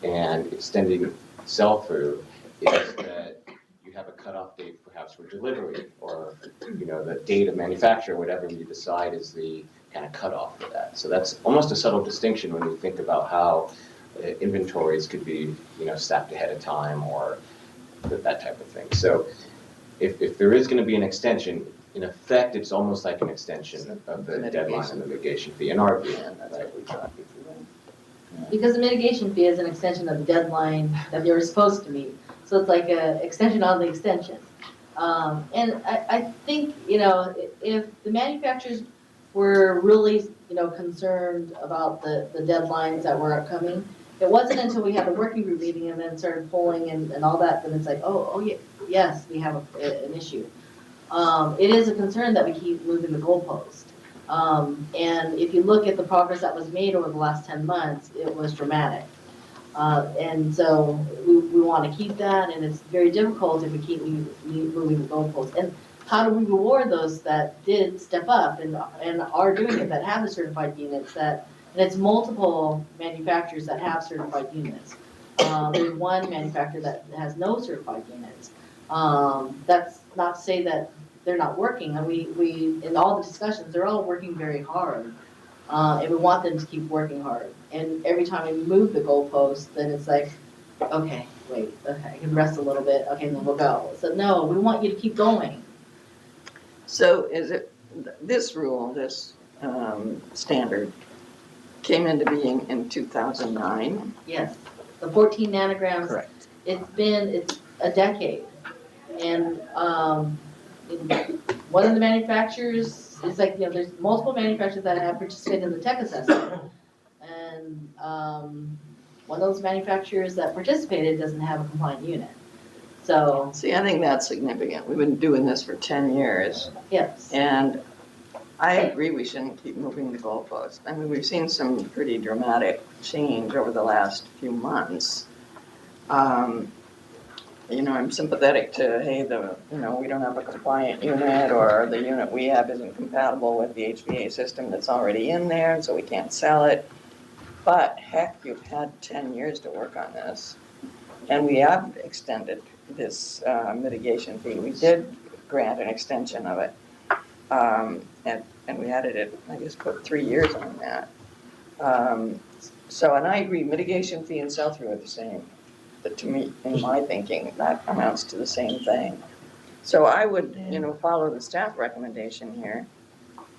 and extending sell-through is that you have a cutoff date perhaps for delivery, or the date of manufacture, whatever you decide is the kind of cutoff for that. So that's almost a subtle distinction when you think about how inventories could be, stacked ahead of time or that type of thing. So if there is going to be an extension, in effect, it's almost like an extension of the deadline and the mitigation fee, in our view. Because the mitigation fee is an extension of the deadline that they were supposed to meet. So it's like an extension on the extension. And I think, if the manufacturers were really, concerned about the deadlines that were upcoming, it wasn't until we had the working group meeting and then started polling and all that, then it's like, yes, we have an issue. It is a concern that we keep moving the goalpost. And if you look at the progress that was made over the last 10 months, it was dramatic. And so we want to keep that, and it's very difficult if we keep moving the goalposts. And how do we reward those that did step up and are doing it, that have the certified units, and it's multiple manufacturers that have certified units. There's one manufacturer that has no certified units. That's not to say that they're not working. And we in all the discussions, they're all working very hard. And we want them to keep working hard. And every time we move the goalpost, then it's like, okay, wait, okay, I can rest a little bit, okay, then we'll go. So no, we want you to keep going. So is it, this rule, this standard came into being in 2009? Yes, the 14 nanograms. Correct. It's a decade. And one of the manufacturers, it's like, there's multiple manufacturers that have participated in the tech assessment. And one of those manufacturers that participated doesn't have a compliant unit. So. See, I think that's significant. We've been doing this for 10 years. Yes. And I agree we shouldn't keep moving the goalposts. I mean, we've seen some pretty dramatic change over the last few months. I'm sympathetic to, hey, we don't have a compliant unit, or the unit we have isn't compatible with the HVA system that's already in there, so we can't sell it. But heck, you've had 10 years to work on this. And we have extended this mitigation fee. We did grant an extension of it. And we added it, I guess, put 3 years on that. And I agree, mitigation fee and sell-through are the same. But to me, in my thinking, that amounts to the same thing. So I would, follow the staff recommendation here,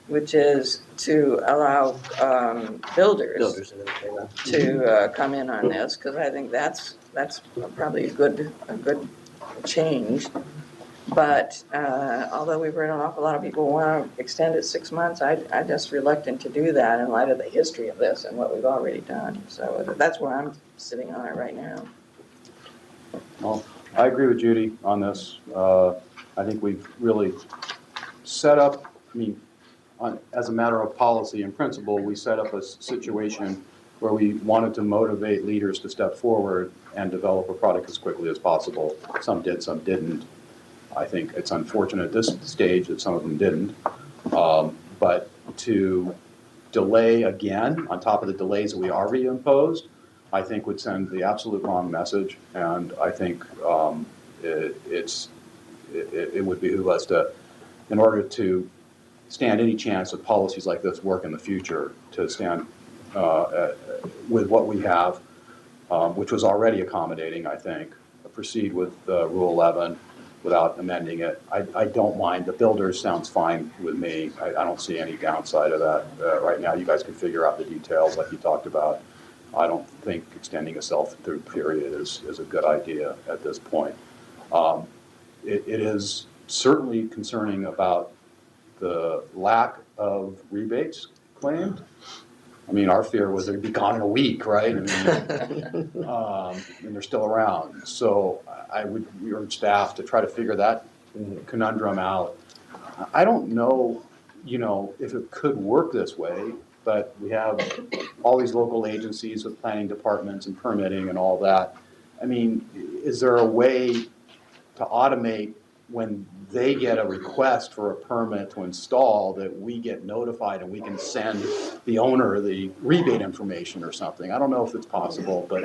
which is to allow builders to come in on this, because I think that's probably a good change. But although we've heard an awful lot of people want to extend it 6 months, I'm just reluctant to do that in light of the history of this and what we've already done. So that's where I'm sitting on it right now. Well, I agree with Judy on this. I think we've really set up, as a matter of policy and principle, we set up a situation where we wanted to motivate leaders to step forward and develop a product as quickly as possible. Some did, some didn't. I think it's unfortunate at this stage that some of them didn't. But to delay again, on top of the delays that we already imposed, I think would send the absolute wrong message. And I think it would behoove us to, in order to stand any chance of policies like this work in the future, to stand with what we have, which was already accommodating, I think, proceed with Rule 11 without amending it. I don't mind. The builders sounds fine with me. I don't see any downside of that right now. You guys can figure out the details like you talked about. I don't think extending a sell-through period is a good idea at this point. It is certainly concerning about the lack of rebates claimed. Our fear was they'd be gone in a week, right? And they're still around. So I would urge staff to try to figure that conundrum out. I don't know, if it could work this way, but we have all these local agencies with planning departments and permitting and all that. Is there a way to automate when they get a request for a permit to install that we get notified and we can send the owner the rebate information or something? I don't know if it's possible, but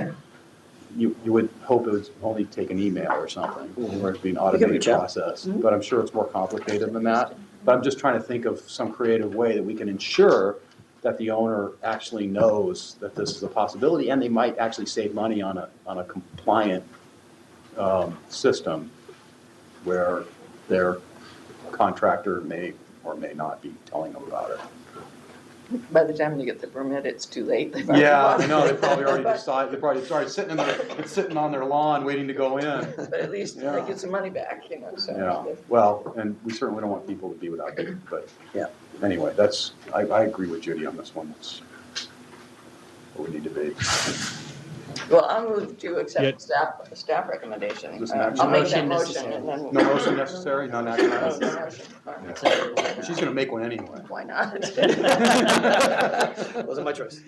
you would hope it would only take an email or something, where it'd be an automated process. But I'm sure it's more complicated than that. But I'm just trying to think of some creative way that we can ensure that the owner actually knows that this is a possibility, and they might actually save money on a compliant system where their contractor may or may not be telling them about it. By the time you get the permit, it's too late. They've already Yeah, bought I it. know, they probably already decided, they probably started sitting in it's sitting on their lawn waiting to go in. But at least they get some money back, you know, so. Yeah, well, and we certainly don't want people to be without it, but Yeah. anyway, I agree with Judy on this one. That's what we need to be. Well, I'll move to accept Yeah. staff recommendation. Is this an action? I'll make that Motion motion and then. No motion necessary, none action? No, no motion. All right. She's gonna make one anyway. Why not? Wasn't my choice.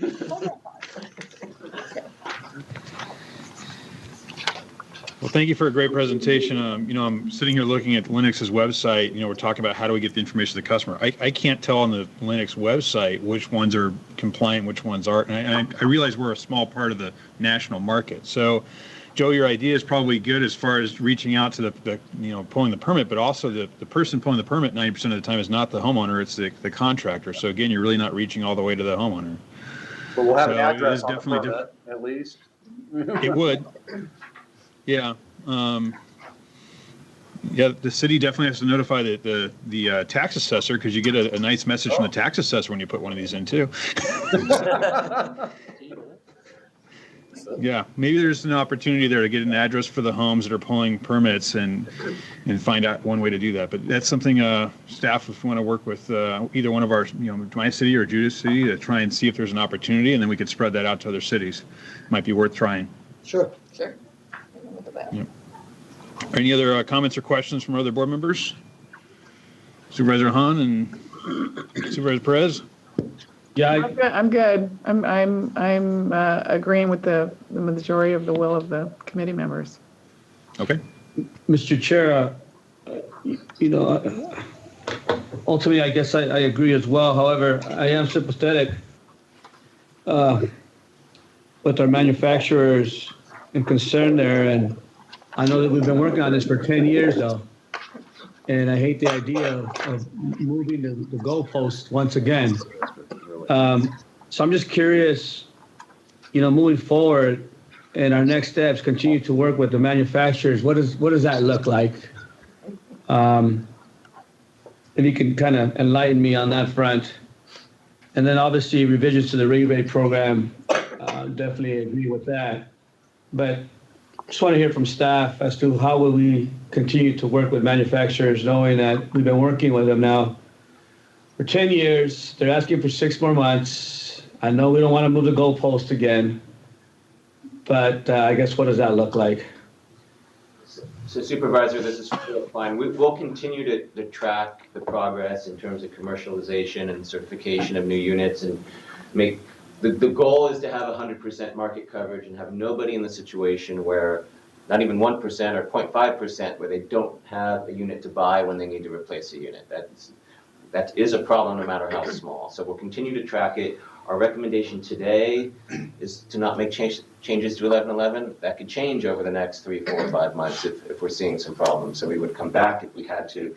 Well, thank you for a great presentation. I'm sitting here looking at Linux's website. We're talking about how do we get the information to the customer. I can't tell on the Linux website which ones are compliant, which ones aren't. And I realize we're a small part of the national market. So, Joe, your idea is probably good as far as reaching out to the pulling the permit, but also the person pulling the permit 90% of the time is not the homeowner, it's the contractor. So again, you're really not reaching all the way to the homeowner. But we'll have an So it address is on the definitely permit, at least. It would. Yeah. Yeah, the city definitely has to notify the tax assessor, because you get a nice message from the tax assessor when you put one of these in too. Yeah, maybe there's an opportunity there to get an address for the homes that are pulling permits and find out one way to do that. But that's something staff, if we want to work with either one of our, my city or Judith's city, to try and see if there's an opportunity, and then we could spread that out to other cities. Might be worth trying. Sure. Sure. Look at that. Yep. Any other comments or questions from other board members? Supervisor Hahn and Supervisor Perez? Yeah, I'm good. I'm agreeing with the majority of the will of the committee members. Okay. Mr. Chair, ultimately, I guess I agree as well. However, I am sympathetic with our manufacturers and concerned there. And I know that we've been working on this for 10 years, though. And I hate the idea of moving the goalposts once again. So I'm just curious, moving forward and our next steps, continue to work with the manufacturers. What does that look like? If you can kind of enlighten me on that front. And then obviously revisions to the rebate program, definitely agree with that. But just want to hear from staff as to how will we continue to work with manufacturers, knowing that we've been working with them now for 10 years. They're asking for 6 more months. I know we don't want to move the goalpost again, but I guess what does that look like? So Supervisor, this is fine. We'll continue to track the progress in terms of commercialization and certification of new units, and make, the goal is to have 100% market coverage and have nobody in the situation where, not even 1% or 0.5%, where they don't have a unit to buy when they need to replace a unit. That is a problem no matter how small. So we'll continue to track it. Our recommendation today is to not make changes to 1111. That could change over the next 3, 4, 5 months if we're seeing some problems. So we would come back if we had to.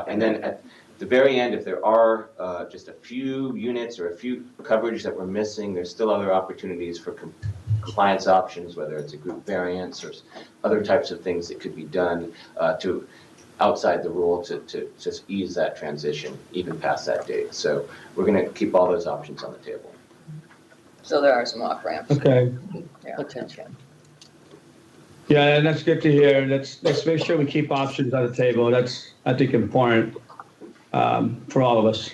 And then at the very end, if there are just a few units or a few coverage that we're missing, there's still other opportunities for compliance options, whether it's a group variance or other types of things that could be done to outside the rule to just ease that transition even past that date. So we're going to keep all those options on the table. So there are some off ramps. Okay. Yeah. Potential. Yeah, and that's good to hear. Let's make sure we keep options on the table. That's, I think, important for all of us,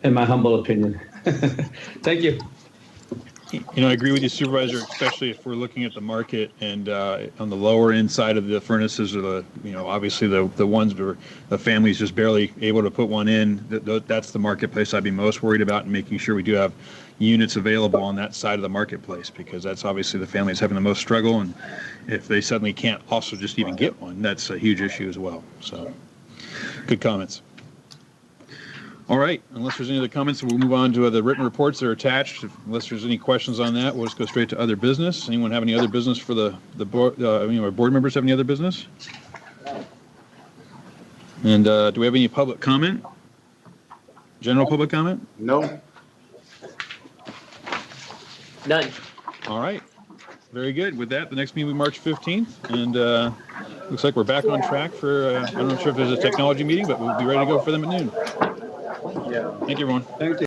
in my humble opinion. Thank you. I agree with you, Supervisor, especially if we're looking at the market and on the lower end side of the furnaces, or obviously the ones where the family's just barely able to put one in. That's the marketplace I'd be most worried about, and making sure we do have units available on that side of the marketplace, because that's obviously the family's having the most struggle. And if they suddenly can't also just even get one, that's a huge issue as well. So, good comments. All right, unless there's any other comments, we'll move on to the written reports that are attached. Unless there's any questions on that, we'll just go straight to other business. Anyone have any other business for the board? Our board members have any other business? And do we have any public comment? General public comment? No. None. All right. Very good. With that, the next meeting will be March 15th, and looks like we're back on track for, I'm not sure if there's a technology meeting, but we'll be ready to go for them at noon. Thank you, everyone. Thank you.